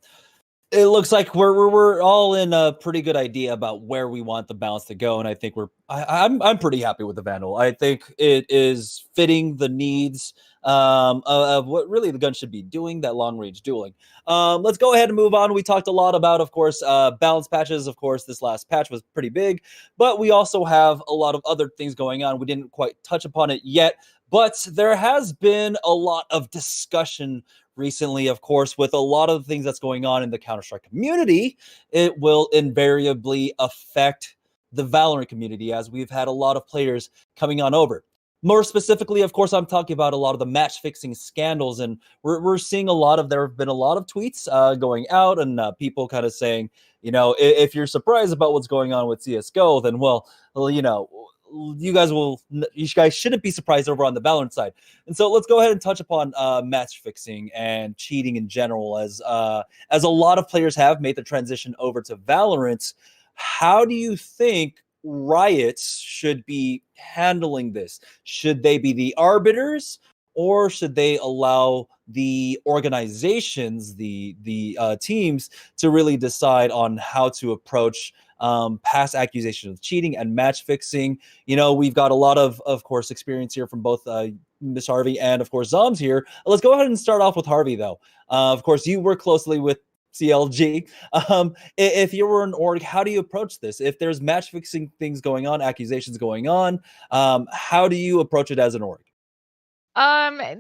Speaker 1: It looks like we're all in a pretty good idea about where we want the balance to go, and I think I'm pretty happy with the Vandal. I think it is fitting the needs of what really the gun should be doing, that long range dueling. Let's go ahead and move on. We talked a lot about, of course, balance patches. Of course, this last patch was pretty big, but we also have a lot of other things going on. We didn't quite touch upon it yet, but there has been a lot of discussion recently, of course, with a lot of the things that's going on in the Counter-Strike community. It will invariably affect the Valorant community, as we've had a lot of players coming on over. More specifically, of course, I'm talking about a lot of the match fixing scandals, and we're seeing there have been a lot of tweets going out, and people kind of saying, if you're surprised about what's going on with CSGO, then you guys shouldn't be surprised over on the Valorant side. And so let's go ahead and touch upon match fixing and cheating in general, as a lot of players have made the transition over to Valorant. How do you think Riot should be handling this? Should they be the arbiters, or should they allow the organizations, the teams, to really decide on how to approach past accusations of cheating and match fixing? We've got a lot of course, experience here from both MissHarvey and, of course, Zombs here. Let's go ahead and start off with Harvey, though. Of course, you work closely with CLG. If you were an org, how do you approach this? If there's match fixing things going on, accusations going on, how do you approach it as an org?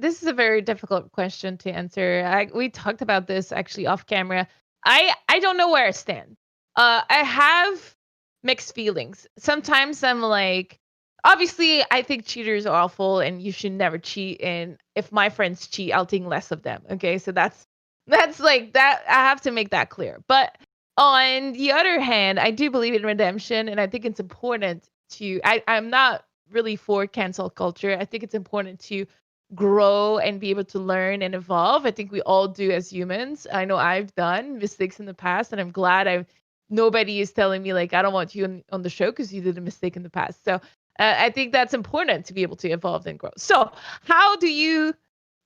Speaker 2: This is a very difficult question to answer. We talked about this actually off camera. I don't know where I stand. I have mixed feelings. Sometimes I'm like, obviously, I think cheaters are awful and you should never cheat. And if my friends cheat, I'll think less of them. Okay, so that's like that. I have to make that clear. But on the other hand, I do believe in redemption, and I think it's important to. I'm not really for cancel culture. I think it's important to grow and be able to learn and evolve. I think we all do as humans. I know I've done mistakes in the past, and I'm glad nobody is telling me like I don't want you on the show because you did a mistake in the past. So I think that's important to be able to evolve and grow. So how do you,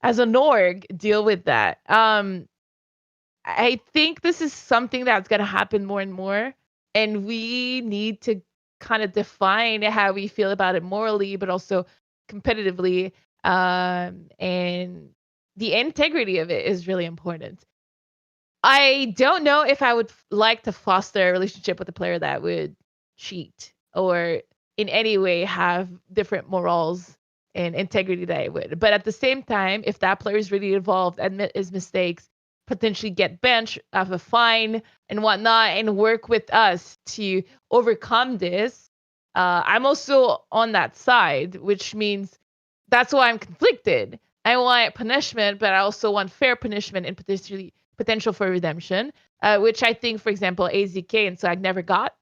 Speaker 2: as an org, deal with that? I think this is something that's going to happen more and more, and we need to kind of define how we feel about it morally, but also competitively. And the integrity of it is really important. I don't know if I would like to foster a relationship with a player that would cheat or in any way have different morals and integrity that I would. But at the same time, if that player is really involved, admit his mistakes, potentially get benched, have a fine and whatnot, and work with us to overcome this, I'm also on that side, which means that's why I'm conflicted. I want punishment, but I also want fair punishment and potential for redemption, which I think, for example, AZK and SAG never got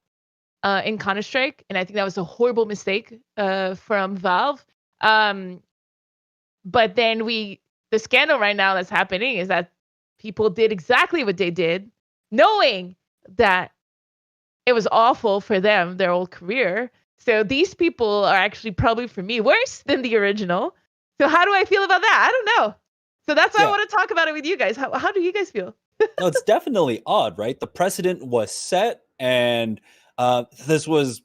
Speaker 2: in Counter-Strike, and I think that was a horrible mistake from Valve. But then the scandal right now that's happening is that people did exactly what they did, knowing that it was awful for them, their whole career. So these people are actually probably, for me, worse than the original. So how do I feel about that? I don't know. So that's why I want to talk about it with you guys. How do you guys feel?
Speaker 1: No, it's definitely odd, right? The precedent was set, and this was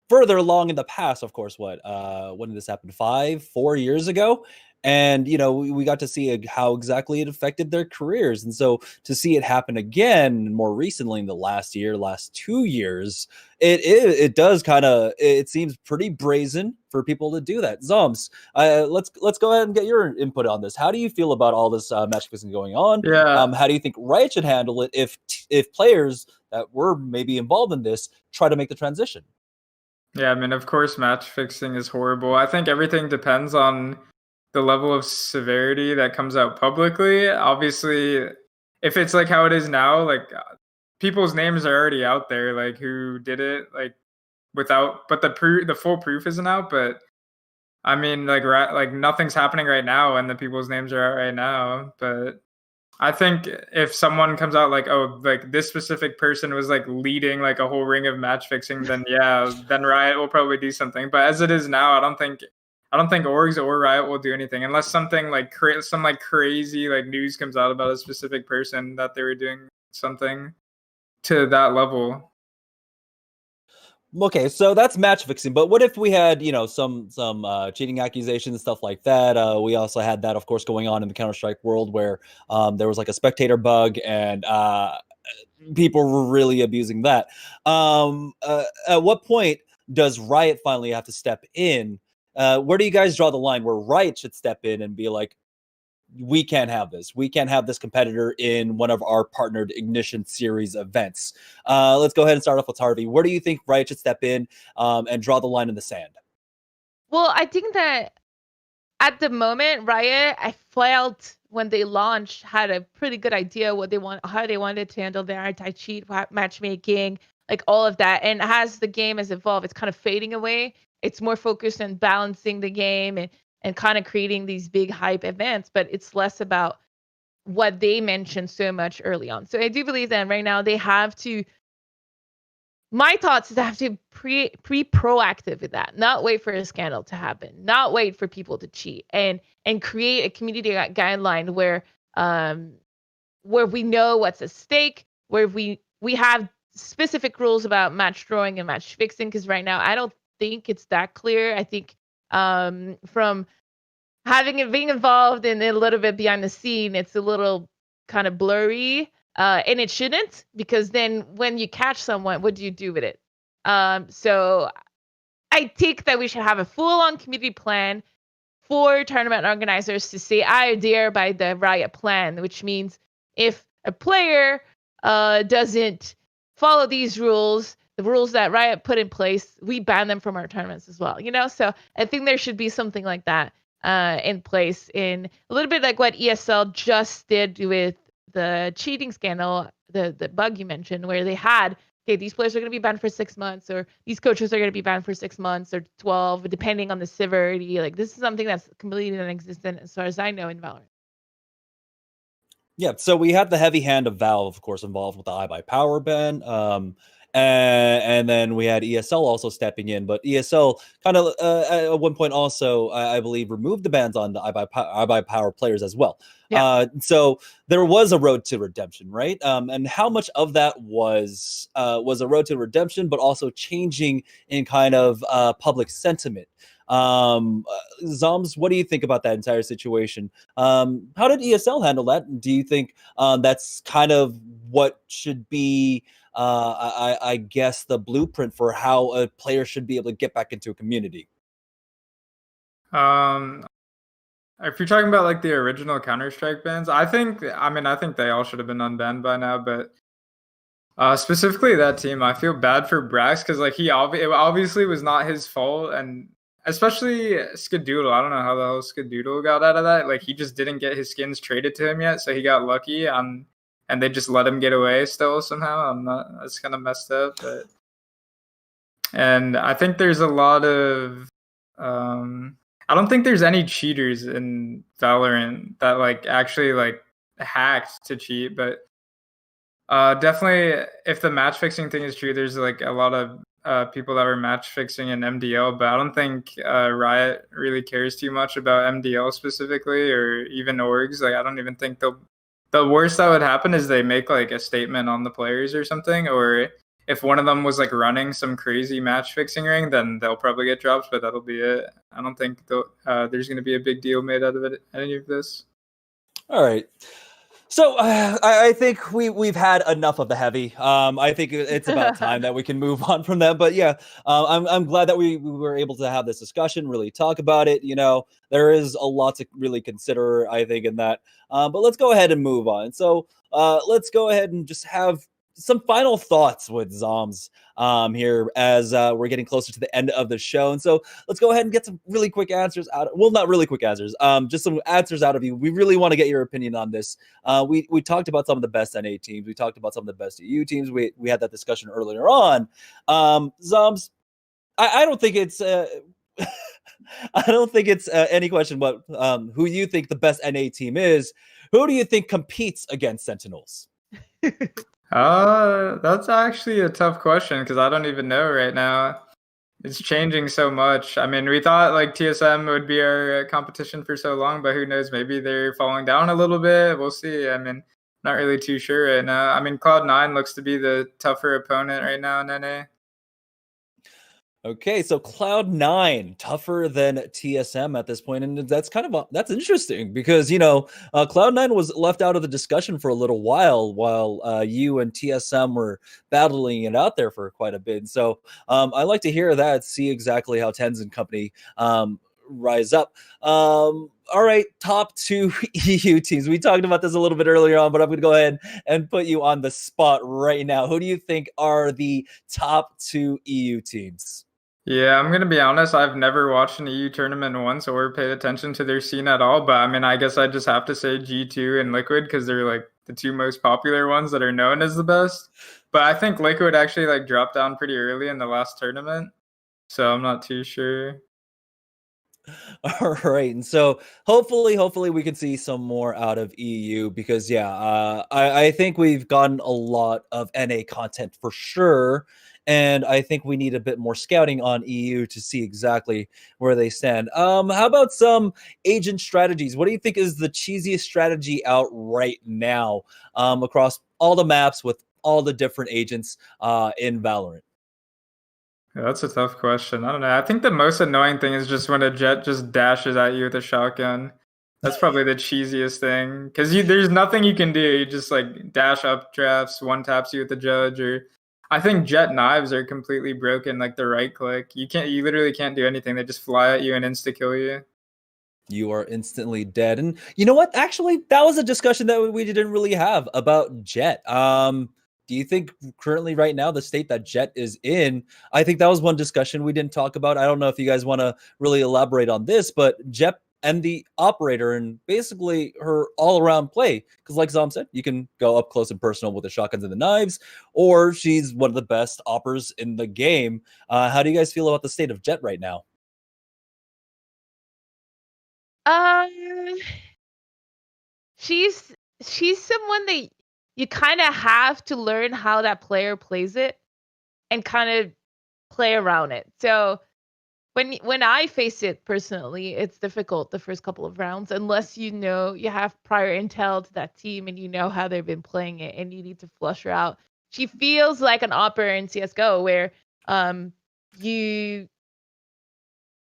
Speaker 1: further along in the past, of course. When did this happen? 4 years ago? And, we got to see how exactly it affected their careers. And so to see it happen again more recently in the last 2 years, it does it seems pretty brazen for people to do that. Zombs, let's go ahead and get your input on this. How do you feel about all this match fixing going on?
Speaker 3: Yeah.
Speaker 1: How do you think Riot should handle it if players that were maybe involved in this try to make the transition?
Speaker 3: Yeah, I mean, of course, match fixing is horrible. I think everything depends on the level of severity that comes out publicly. Obviously, if it's like how it is now, like people's names are already out there, like who did it, like but the full proof isn't out. But I mean, like nothing's happening right now, and the people's names are out right now. But I think if someone comes out like, oh, like this specific person was like leading like a whole ring of match fixing, then then Riot will probably do something. But as it is now, I don't think orgs or Riot will do anything unless something like some like crazy like news comes out about a specific person that they were doing something. to that level.
Speaker 1: Okay, so that's match fixing, but what if we had, some cheating accusations and stuff like that? We also had that, of course, going on in the Counter-Strike world where there was like a spectator bug and people were really abusing that. At what point does Riot finally have to step in? Where do you guys draw the line where Riot should step in and be like, we can't have this. We can't have this competitor in one of our partnered Ignition Series events. Let's go ahead and start off with Harvey. Where do you think Riot should step in and draw the line in the sand?
Speaker 2: Well, I think that at the moment, Riot, I felt when they launched, had a pretty good idea how they wanted to handle their anti-cheat matchmaking, like all of that. And as the game has evolved, it's kind of fading away. It's more focused on balancing the game and kind of creating these big hype events, but it's less about what they mentioned so much early on. So I do believe that right now they have to, my thoughts is they have to be proactive with that, not wait for a scandal to happen, not wait for people to cheat, and create a community guideline where we know what's at stake, where we have specific rules about match throwing and match fixing, because right now I don't think it's that clear. I think from being involved in a little bit behind the scene, it's a little kind of blurry, and it shouldn't, because then when you catch someone, what do you do with it? So I think that we should have a full-on community plan for tournament organizers to say, I adhere by the Riot plan, which means if a player doesn't follow these rules, the rules that Riot put in place, we ban them from our tournaments as well. So I think there should be something like that in place, in a little bit like what ESL just did with the cheating scandal, the bug you mentioned, where they had, okay, these players are going to be banned for 6 months, or these coaches are going to be banned for 6 months or 12, depending on the severity. Like, this is something that's completely non-existent as far as I know in Valorant.
Speaker 1: Yeah, so we had the heavy hand of Valve, of course, involved with the iBuyPower ban. And then we had ESL also stepping in, but ESL kind of at one point also, I believe, removed the bans on the iBuyPower players as well.
Speaker 2: Yeah.
Speaker 1: So there was a road to redemption, right? And how much of that was a road to redemption, but also changing in kind of public sentiment? Zombs, what do you think about that entire situation? How did ESL handle that? Do you think that's kind of what should be, I guess, the blueprint for how a player should be able to get back into a community?
Speaker 3: If you're talking about like the original Counter-Strike bans, I think they all should have been unbanned by now, but specifically that team, I feel bad for Brax, because like it obviously was not his fault, and especially Skadoodle. I don't know how the hell Skadoodle got out of that. Like, he just didn't get his skins traded to him yet, so he got lucky, and they just let him get away still somehow. That's kind of messed up. And I think there's a lot of I don't think there's any cheaters in Valorant that like actually like hacked to cheat, but definitely if the match fixing thing is true, there's like a lot of people that were match fixing in MDL, but I don't think Riot really cares too much about MDL specifically, or even orgs. Like, I don't even think the worst that would happen is they make like a statement on the players or something, or if one of them was like running some crazy match fixing ring, then they'll probably get dropped, but that'll be it. I don't think there's going to be a big deal made out of it, any of this.
Speaker 1: All right. So I think we've had enough of the heavy. I think it's about time that we can move on from that. But yeah, I'm glad that we were able to have this discussion, really talk about it. There is a lot to really consider, I think, in that. But let's go ahead and move on. So let's go ahead and just have some final thoughts with Zombs here as we're getting closer to the end of the show. And so let's go ahead and get some really quick answers out. Well, not really quick answers, just some answers out of you. We really want to get your opinion on this. We talked about some of the best NA teams. We talked about some of the best EU teams. We had that discussion earlier on. Zombs, I don't think it's I don't think it's any question but who you think the best NA team is. Who do you think competes against Sentinels?
Speaker 3: That's actually a tough question, because I don't even know right now. It's changing so much. I mean, we thought like TSM would be our competition for so long, but who knows? Maybe they're falling down a little bit. We'll see. I mean, not really too sure right now. I mean, Cloud9 looks to be the tougher opponent right now in NA.
Speaker 1: Okay, so Cloud9 tougher than TSM at this point, and that's kind of that's interesting because Cloud9 was left out of the discussion for a little while you and TSM were battling it out there for quite a bit. So I like to hear that, see exactly how Tens and company rise up. All right, top 2 EU teams. We talked about this a little bit earlier on, but I'm going to go ahead and put you on the spot right now. Who do you think are the top 2 EU teams?
Speaker 3: Yeah, I'm going to be honest. I've never watched an EU tournament once or paid attention to their scene at all. But I mean, I guess I just have to say G2 and Liquid because they're like the 2 most popular ones that are known as the best. But I think Liquid actually like dropped down pretty early in the last tournament. So I'm not too sure.
Speaker 1: All right, and so hopefully we can see some more out of EU because I think we've gotten a lot of NA content for sure, and I think we need a bit more scouting on EU to see exactly where they stand. How about some agent strategies? What do you think is the cheesiest strategy out right now across all the maps with all the different agents in Valorant?
Speaker 3: Yeah, that's a tough question. I don't know. I think the most annoying thing is just when a jet just dashes at you with a shotgun. That's probably the cheesiest thing because there's nothing you can do. You just like dash up traps, one taps you with the judge, or I think jet knives are completely broken. Like the right click, you literally can't do anything. They just fly at you and insta kill you.
Speaker 1: You are instantly dead. And you know what? Actually, that was a discussion that we didn't really have about Jet. Do you think currently right now the state that Jet is in, I think that was one discussion we didn't talk about. I don't know if you guys want to really elaborate on this, but Jet and the operator and basically her all-around play, because like Zombs said, you can go up close and personal with the shotguns and the knives, or she's one of the best oppers in the game. How do you guys feel about the state of Jet right now?
Speaker 2: She's someone that you kind of have to learn how that player plays it and kind of play around it. So when I face it personally, it's difficult the first couple of rounds unless you have prior intel to that team and you know how they've been playing it and you need to flush her out. She feels like an opera in CSGO where you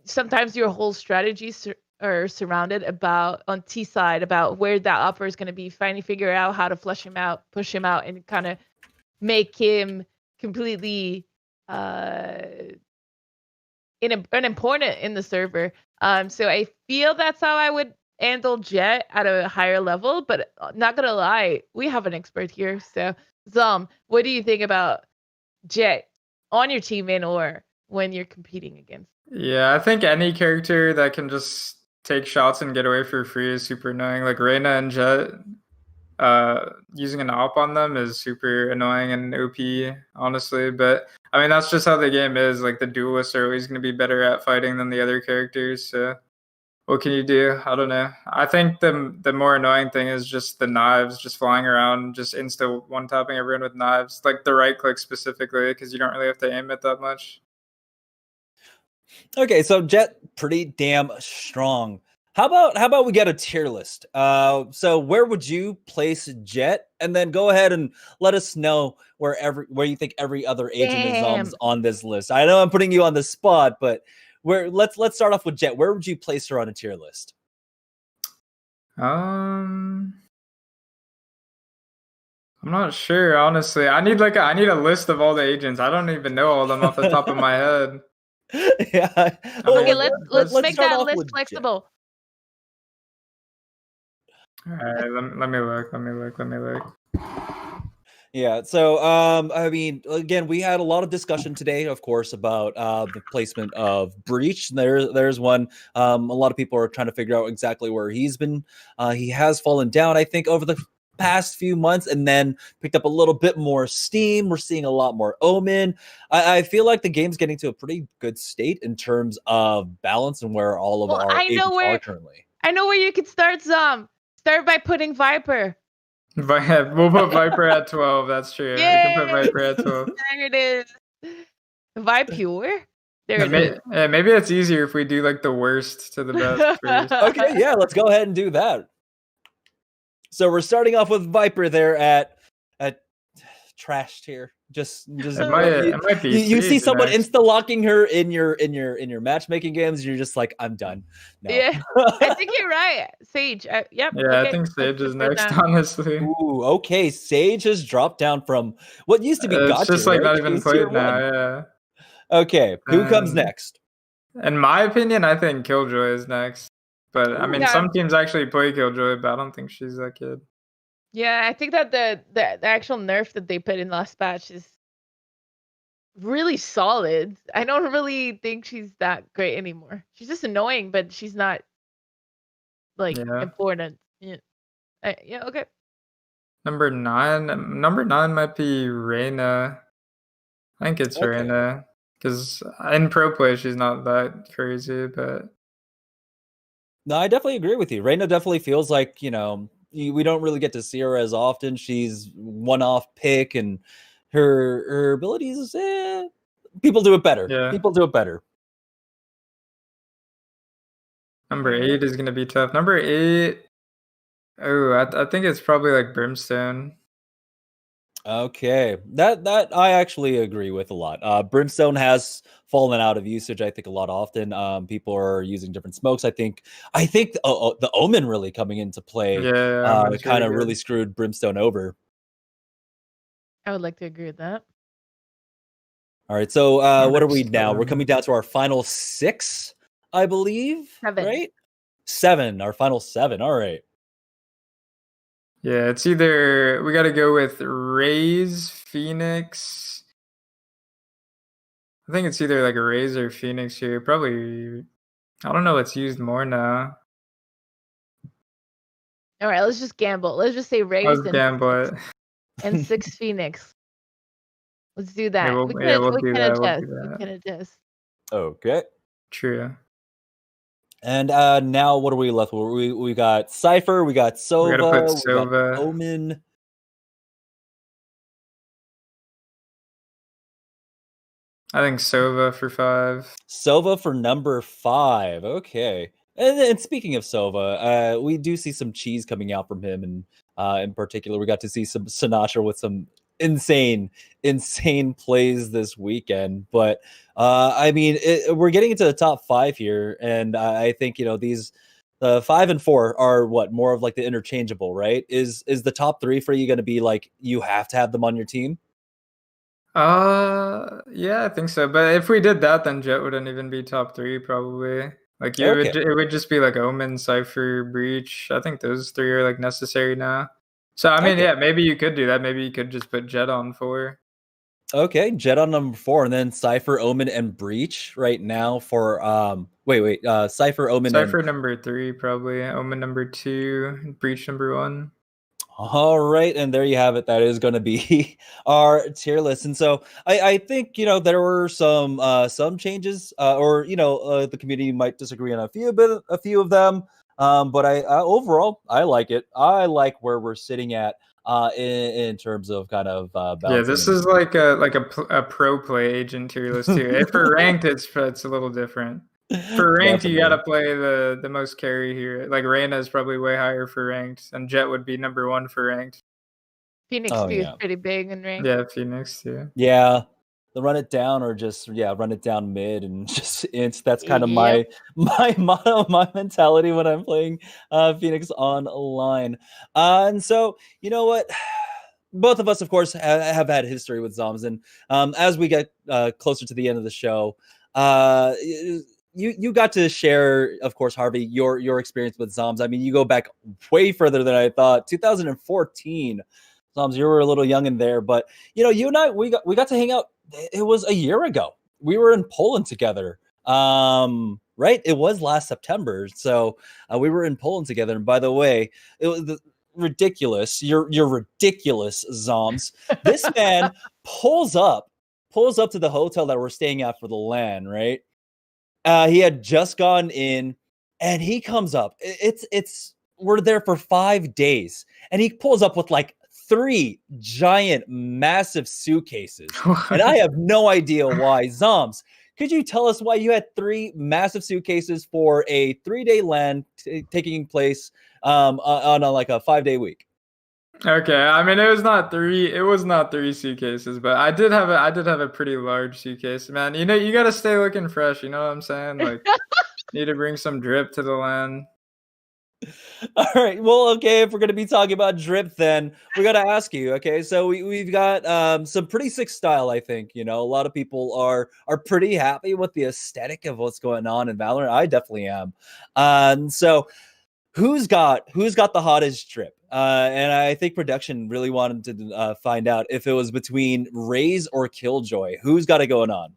Speaker 2: sometimes your whole strategy are surrounded on T side about where that opera is going to be, figure out how to flush him out, push him out, and kind of make him completely unimportant in the server. So I feel that's how I would handle Jet at a higher level, but not gonna lie, we have an expert here. So Zom, what do you think about Jet on your team or when you're competing against?
Speaker 3: Yeah, I think any character that can just take shots and get away for free is super annoying. Like Reyna and Jet, using an op on them is super annoying and OP, honestly. But I mean, that's just how the game is. Like the duelists are always going to be better at fighting than the other characters. So what can you do? I don't know. I think the more annoying thing is just the knives, just flying around, just insta one-tapping everyone with knives. Like the right click specifically, because you don't really have to aim it that much.
Speaker 1: Okay, so Jet pretty damn strong. How about we get a tier list? So where would you place Jet, and then go ahead and let us know where you think every other agent is on this list. I know I'm putting you on the spot, but let's start off with Jet. Where would you place her on a tier list?
Speaker 3: I'm not sure, honestly. I need a list of all the agents. I don't even know all of them off the top of my head.
Speaker 1: Yeah.
Speaker 2: Okay, let's make that list flexible.
Speaker 3: All right, let me look.
Speaker 1: Yeah, so I mean, again, we had a lot of discussion today, of course, about the placement of Breach. There's one. A lot of people are trying to figure out exactly where he's been. He has fallen down, I think, over the past few months, and then picked up a little bit more steam. We're seeing a lot more Omen. I feel like the game's getting to a pretty good state in terms of balance and where all of our agents are currently.
Speaker 2: I know where you could start, Zom. Start by putting Viper.
Speaker 3: We'll put Viper at 12. That's true.
Speaker 2: Yay!
Speaker 3: We can put Viper at 12.
Speaker 2: There it is. Vipure. There it is.
Speaker 3: Maybe it's easier if we do like the worst to the best first.
Speaker 1: Okay, yeah, let's go ahead and do that. So we're starting off with Viper there at trash tier. Just
Speaker 3: It might be
Speaker 1: you see
Speaker 3: Sage
Speaker 1: someone
Speaker 3: next.
Speaker 1: insta locking her in your matchmaking games, and you're just like, I'm done. No.
Speaker 2: Yeah, I think you're right. Sage. Yep.
Speaker 3: Yeah,
Speaker 2: okay,
Speaker 3: I think Sage is next, honestly.
Speaker 1: Ooh, okay. Sage has dropped down from what used to be God
Speaker 3: It's just
Speaker 1: tier,
Speaker 3: like
Speaker 1: right?
Speaker 3: not even
Speaker 1: She's tier
Speaker 3: played now.
Speaker 1: 1.
Speaker 3: Yeah.
Speaker 1: Okay, who comes next?
Speaker 3: In my opinion, I think Killjoy is next. But I mean,
Speaker 2: Yeah.
Speaker 3: some teams actually play Killjoy, but I don't think she's that good.
Speaker 2: Yeah, I think that the actual nerf that they put in last patch is really solid. I don't really think she's that great anymore. She's just annoying, but she's not like important. Yeah. Yeah. Okay.
Speaker 3: Number 9 might be Reyna. I think it's
Speaker 1: Okay.
Speaker 3: Reyna. Because in pro play, she's not that crazy, but
Speaker 1: No, I definitely agree with you. Reyna definitely feels like, we don't really get to see her as often. She's one-off pick, and her abilities, people do it better.
Speaker 3: Yeah.
Speaker 1: People do it better.
Speaker 3: Number 8 is going to be tough. Number 8, I think it's probably like Brimstone.
Speaker 1: Okay, that I actually agree with a lot. Brimstone has fallen out of usage, I think, a lot often. People are using different smokes. I think the Omen really coming into play.
Speaker 3: Yeah,
Speaker 1: kind of really screwed Brimstone over.
Speaker 2: I would like to agree with that.
Speaker 1: All right, so what are we now? We're coming down to our final 6, I believe.
Speaker 2: 7.
Speaker 1: Right? 7. Our final 7. All right.
Speaker 3: Yeah, it's either we got to go with Raze, Phoenix. I think it's either like a Raze or Phoenix here. Probably, I don't know what's used more now.
Speaker 2: All right, let's just gamble. Let's just say Raze and 6 Phoenix. Let's do that.
Speaker 3: Yeah, we'll do that.
Speaker 2: We can adjust.
Speaker 1: Okay.
Speaker 3: True.
Speaker 1: And now what are we left with? We got Cypher, we got Sova,
Speaker 3: we got
Speaker 1: Omen.
Speaker 3: I think Sova for 5.
Speaker 1: Sova for number 5. Okay. And speaking of Sova, we do see some cheese coming out from him, and in particular, we got to see some Sinatra with some insane plays this weekend. But I mean, we're getting into the top 5 here, and I think these 5 and 4 are more of like the interchangeable, right? Is the top 3 for you going to be like you have to have them on your team?
Speaker 3: Yeah, I think so. But if we did that, then Jet wouldn't even be top 3 probably. Like it would just be like Omen, Cypher, Breach. I think those 3 are like necessary now. So I mean, yeah, maybe you could do that. Maybe you could just put Jet on 4.
Speaker 1: Okay, Jet on number 4, and then Cypher, Omen, and Breach right now for Cypher, Omen,
Speaker 3: Cypher number 3 probably, Omen number 2, Breach number 1.
Speaker 1: All right, and there you have it. That is going to be our tier list. And so I think there were some changes, or the community might disagree on a few of them. But I overall I like it. I like where we're sitting at in terms of kind of
Speaker 3: yeah. This is like a pro play agent tier list too. If for ranked, it's a little different. For ranked, you gotta play the most carry here. Like Reyna is probably way higher for ranked, and Jet would be number 1 for ranked.
Speaker 2: Phoenix is pretty big in ranked.
Speaker 3: Yeah, Phoenix too.
Speaker 1: Yeah, the run it down or just run it down mid and just that's kind of my motto, my mentality when I'm playing Phoenix online. And so you know what? Both of us, of course, have had history with Zombs, and as we get closer to the end of the show, you got to share, of course, Harvey, your experience with Zombs. I mean, you go back way further than I thought. 2014, Zombs, you were a little young in there, but you and I we got to hang out. It was a year ago. We were in Poland together. Right? It was last September. So we were in Poland together. And by the way, it was ridiculous. You're ridiculous, Zombs. This man pulls up to the hotel that we're staying at for the LAN, right? He had just gone in, and he comes up. We're there for 5 days, and he pulls up with like 3 giant, massive suitcases, and I have no idea why. Zombs, could you tell us why you had 3 massive suitcases for a 3-day LAN taking place on like a 5-day week?
Speaker 3: Okay, I mean it was not 3. It was not 3 suitcases, but I did have a pretty large suitcase, man. You know, you gotta stay looking fresh. You know what I'm saying? Like, need to bring some drip to the LAN.
Speaker 1: All right. Well, okay. If we're going to be talking about drip, then we got to ask you. Okay. So we've got some pretty sick style, I think. You know, a lot of people are pretty happy with the aesthetic of what's going on in Valorant. I definitely am. So who's got the hottest drip? And I think production really wanted to find out if it was between Raze or Killjoy. Who's got it going on?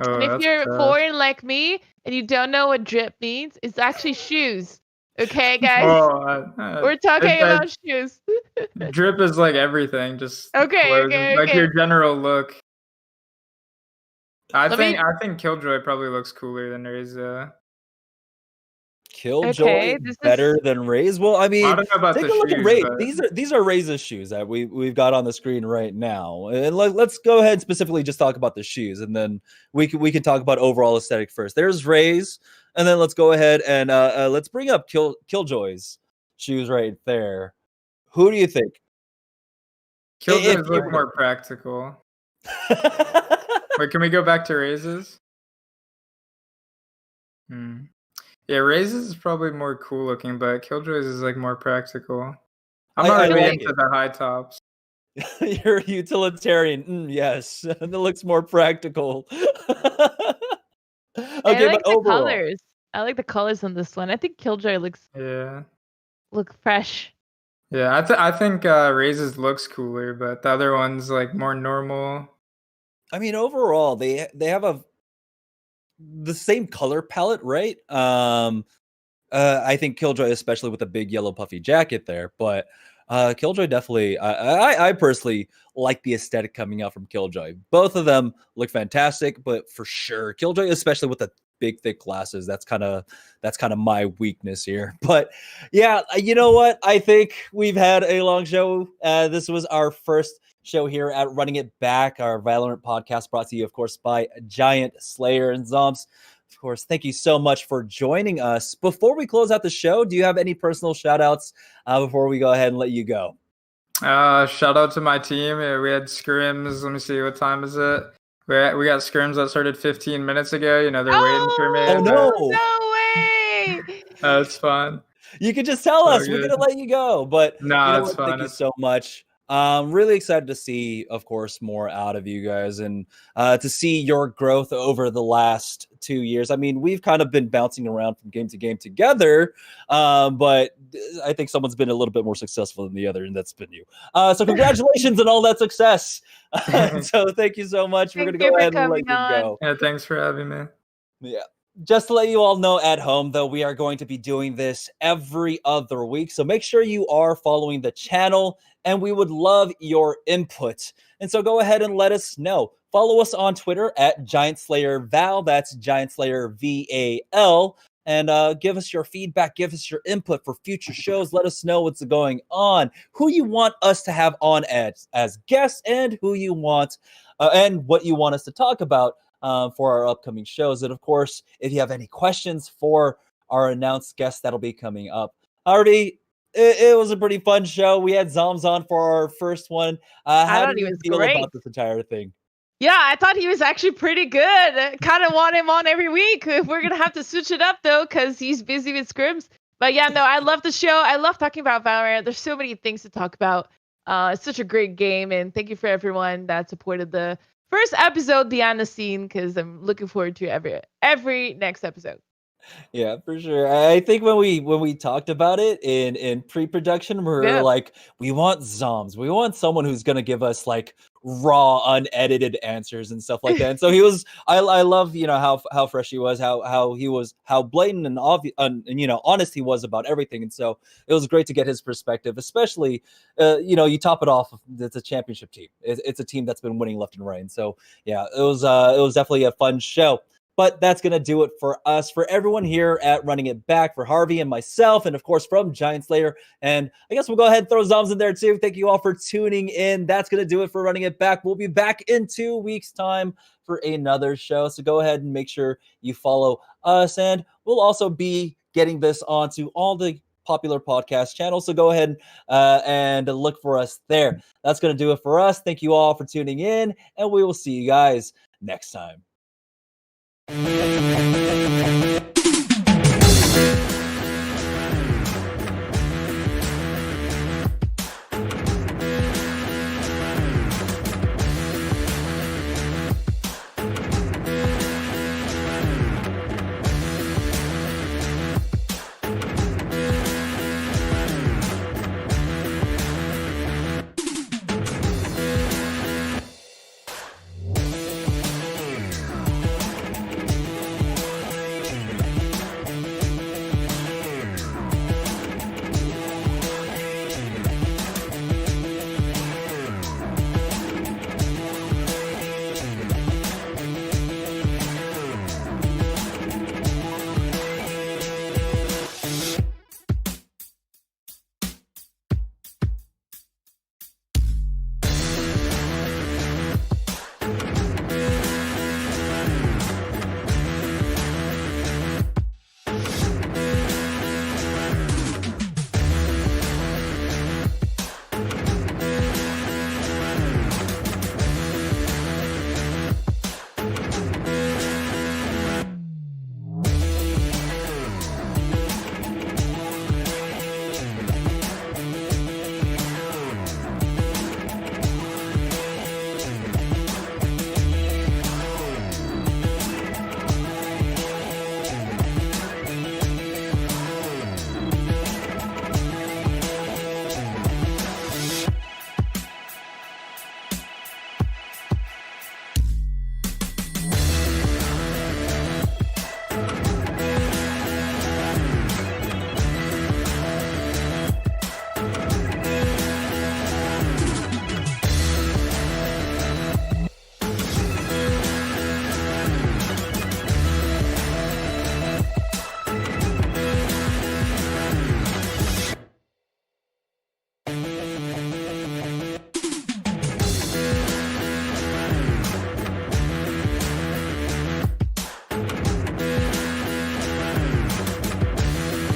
Speaker 3: Oh,
Speaker 2: And if
Speaker 3: that's
Speaker 2: you're
Speaker 3: tough.
Speaker 2: foreign like me and you don't know what drip means, it's actually shoes. Okay, guys?
Speaker 3: Oh,
Speaker 2: We're talking about shoes.
Speaker 3: drip is like everything, just
Speaker 2: Okay,
Speaker 3: clothes, like
Speaker 2: okay.
Speaker 3: your general look. I
Speaker 2: Let
Speaker 3: think Killjoy probably looks cooler than Raze.
Speaker 1: Killjoy
Speaker 2: Okay, this
Speaker 1: better
Speaker 2: is-
Speaker 1: than Raze? Well, I mean,
Speaker 3: I don't know about
Speaker 1: take
Speaker 3: the
Speaker 1: a look at
Speaker 3: shoes,
Speaker 1: Raze.
Speaker 3: but-
Speaker 1: These are Raze's shoes that we've got on the screen right now. And let's go ahead and specifically just talk about the shoes, and then we can talk about overall aesthetic first. There's Raze, and then let's go ahead and let's bring up Killjoy's shoes right there. Who do you think?
Speaker 3: Killjoys look more practical. Wait, can we go back to Raze's? Yeah, Raze's is probably more cool looking, but Killjoy's is like more practical. I'm not really
Speaker 1: like
Speaker 3: into the high tops.
Speaker 1: You're a utilitarian. Yes, that looks more practical.
Speaker 2: I
Speaker 1: Okay,
Speaker 2: like
Speaker 1: but
Speaker 2: the
Speaker 1: overall,
Speaker 2: colors. I like the colors on this one. I think Killjoy look fresh.
Speaker 3: Yeah, I think Raze's looks cooler, but the other one's like more normal.
Speaker 1: I mean, overall, they have the same color palette, right? I think Killjoy, especially with the big yellow puffy jacket there, but Killjoy definitely. I personally like the aesthetic coming out from Killjoy. Both of them look fantastic, but for sure, Killjoy, especially with the big thick glasses, that's kind of my weakness here. But yeah, you know what? I think we've had a long show. This was our first show here at Running It Back, our Valorant podcast, brought to you, of course, by GiantSlayer and Zombs. Of course, thank you so much for joining us. Before we close out the show, do you have any personal shout outs before we go ahead and let you go?
Speaker 3: Shout out to my team. We had scrims. Let me see, what time is it? We got scrims that started 15 minutes ago. You know, they're waiting for me.
Speaker 1: Oh, no.
Speaker 2: No way!
Speaker 3: It's fun.
Speaker 1: You can just tell
Speaker 3: So
Speaker 1: us. We're
Speaker 3: good.
Speaker 1: going to let you go. But
Speaker 3: No,
Speaker 1: you know
Speaker 3: it's
Speaker 1: what? Thank
Speaker 3: fun.
Speaker 1: you so much. Really excited to see, of course, more out of you guys and to see your growth over the last 2 years. I mean, we've kind of been bouncing around from game to game together, but I think someone's been a little bit more successful than the other, and that's been you. So congratulations on all that success. So thank you so much. We're going to go ahead and let you go.
Speaker 3: Yeah, thanks for having me.
Speaker 1: Yeah. Just to let you all know at home, though, we are going to be doing this every other week. So make sure you are following the channel, and we would love your input. And so go ahead and let us know. Follow us on Twitter at GiantSlayerVAL. That's GiantSlayerVAL. And give us your feedback. Give us your input for future shows. Let us know what's going on, who you want us to have on as guests, and who you want and what you want us to talk about for our upcoming shows. And of course, if you have any questions for our announced guests that'll be coming up. Already, it was a pretty fun show. We had Zombs on for our first one. How do you feel about this entire thing?
Speaker 2: Yeah, I thought he was actually pretty good. Kind of want him on every week. We're going to have to switch it up, though, because he's busy with scrims. But yeah, no, I love the show. I love talking about Valorant. There's so many things to talk about. It's such a great game. And thank you for everyone that supported the first episode behind the scene, because I'm looking forward to every next episode.
Speaker 1: Yeah, for sure. I think when we talked about it in pre-production, we were like, we want Zombs. We want someone who's gonna give us like raw, unedited answers and stuff like that. And so he was. I love how fresh he was, how blatant and obvious, and honest he was about everything. And so it was great to get his perspective, especially you top it off. It's a championship team. It's a team that's been winning left and right. And so yeah, it was definitely a fun show. But that's going to do it for us, for everyone here at Running It Back, for Harvey and myself, and of course from Giant Slayer. And I guess we'll go ahead and throw Zombs in there too. Thank you all for tuning in. That's going to do it for Running It Back. We'll be back in 2 weeks' time for another show. So go ahead and make sure you follow us. And we'll also be getting this onto all the popular podcast channels. So go ahead and look for us there. That's going to do it for us. Thank you all for tuning in, and we will see you guys next time.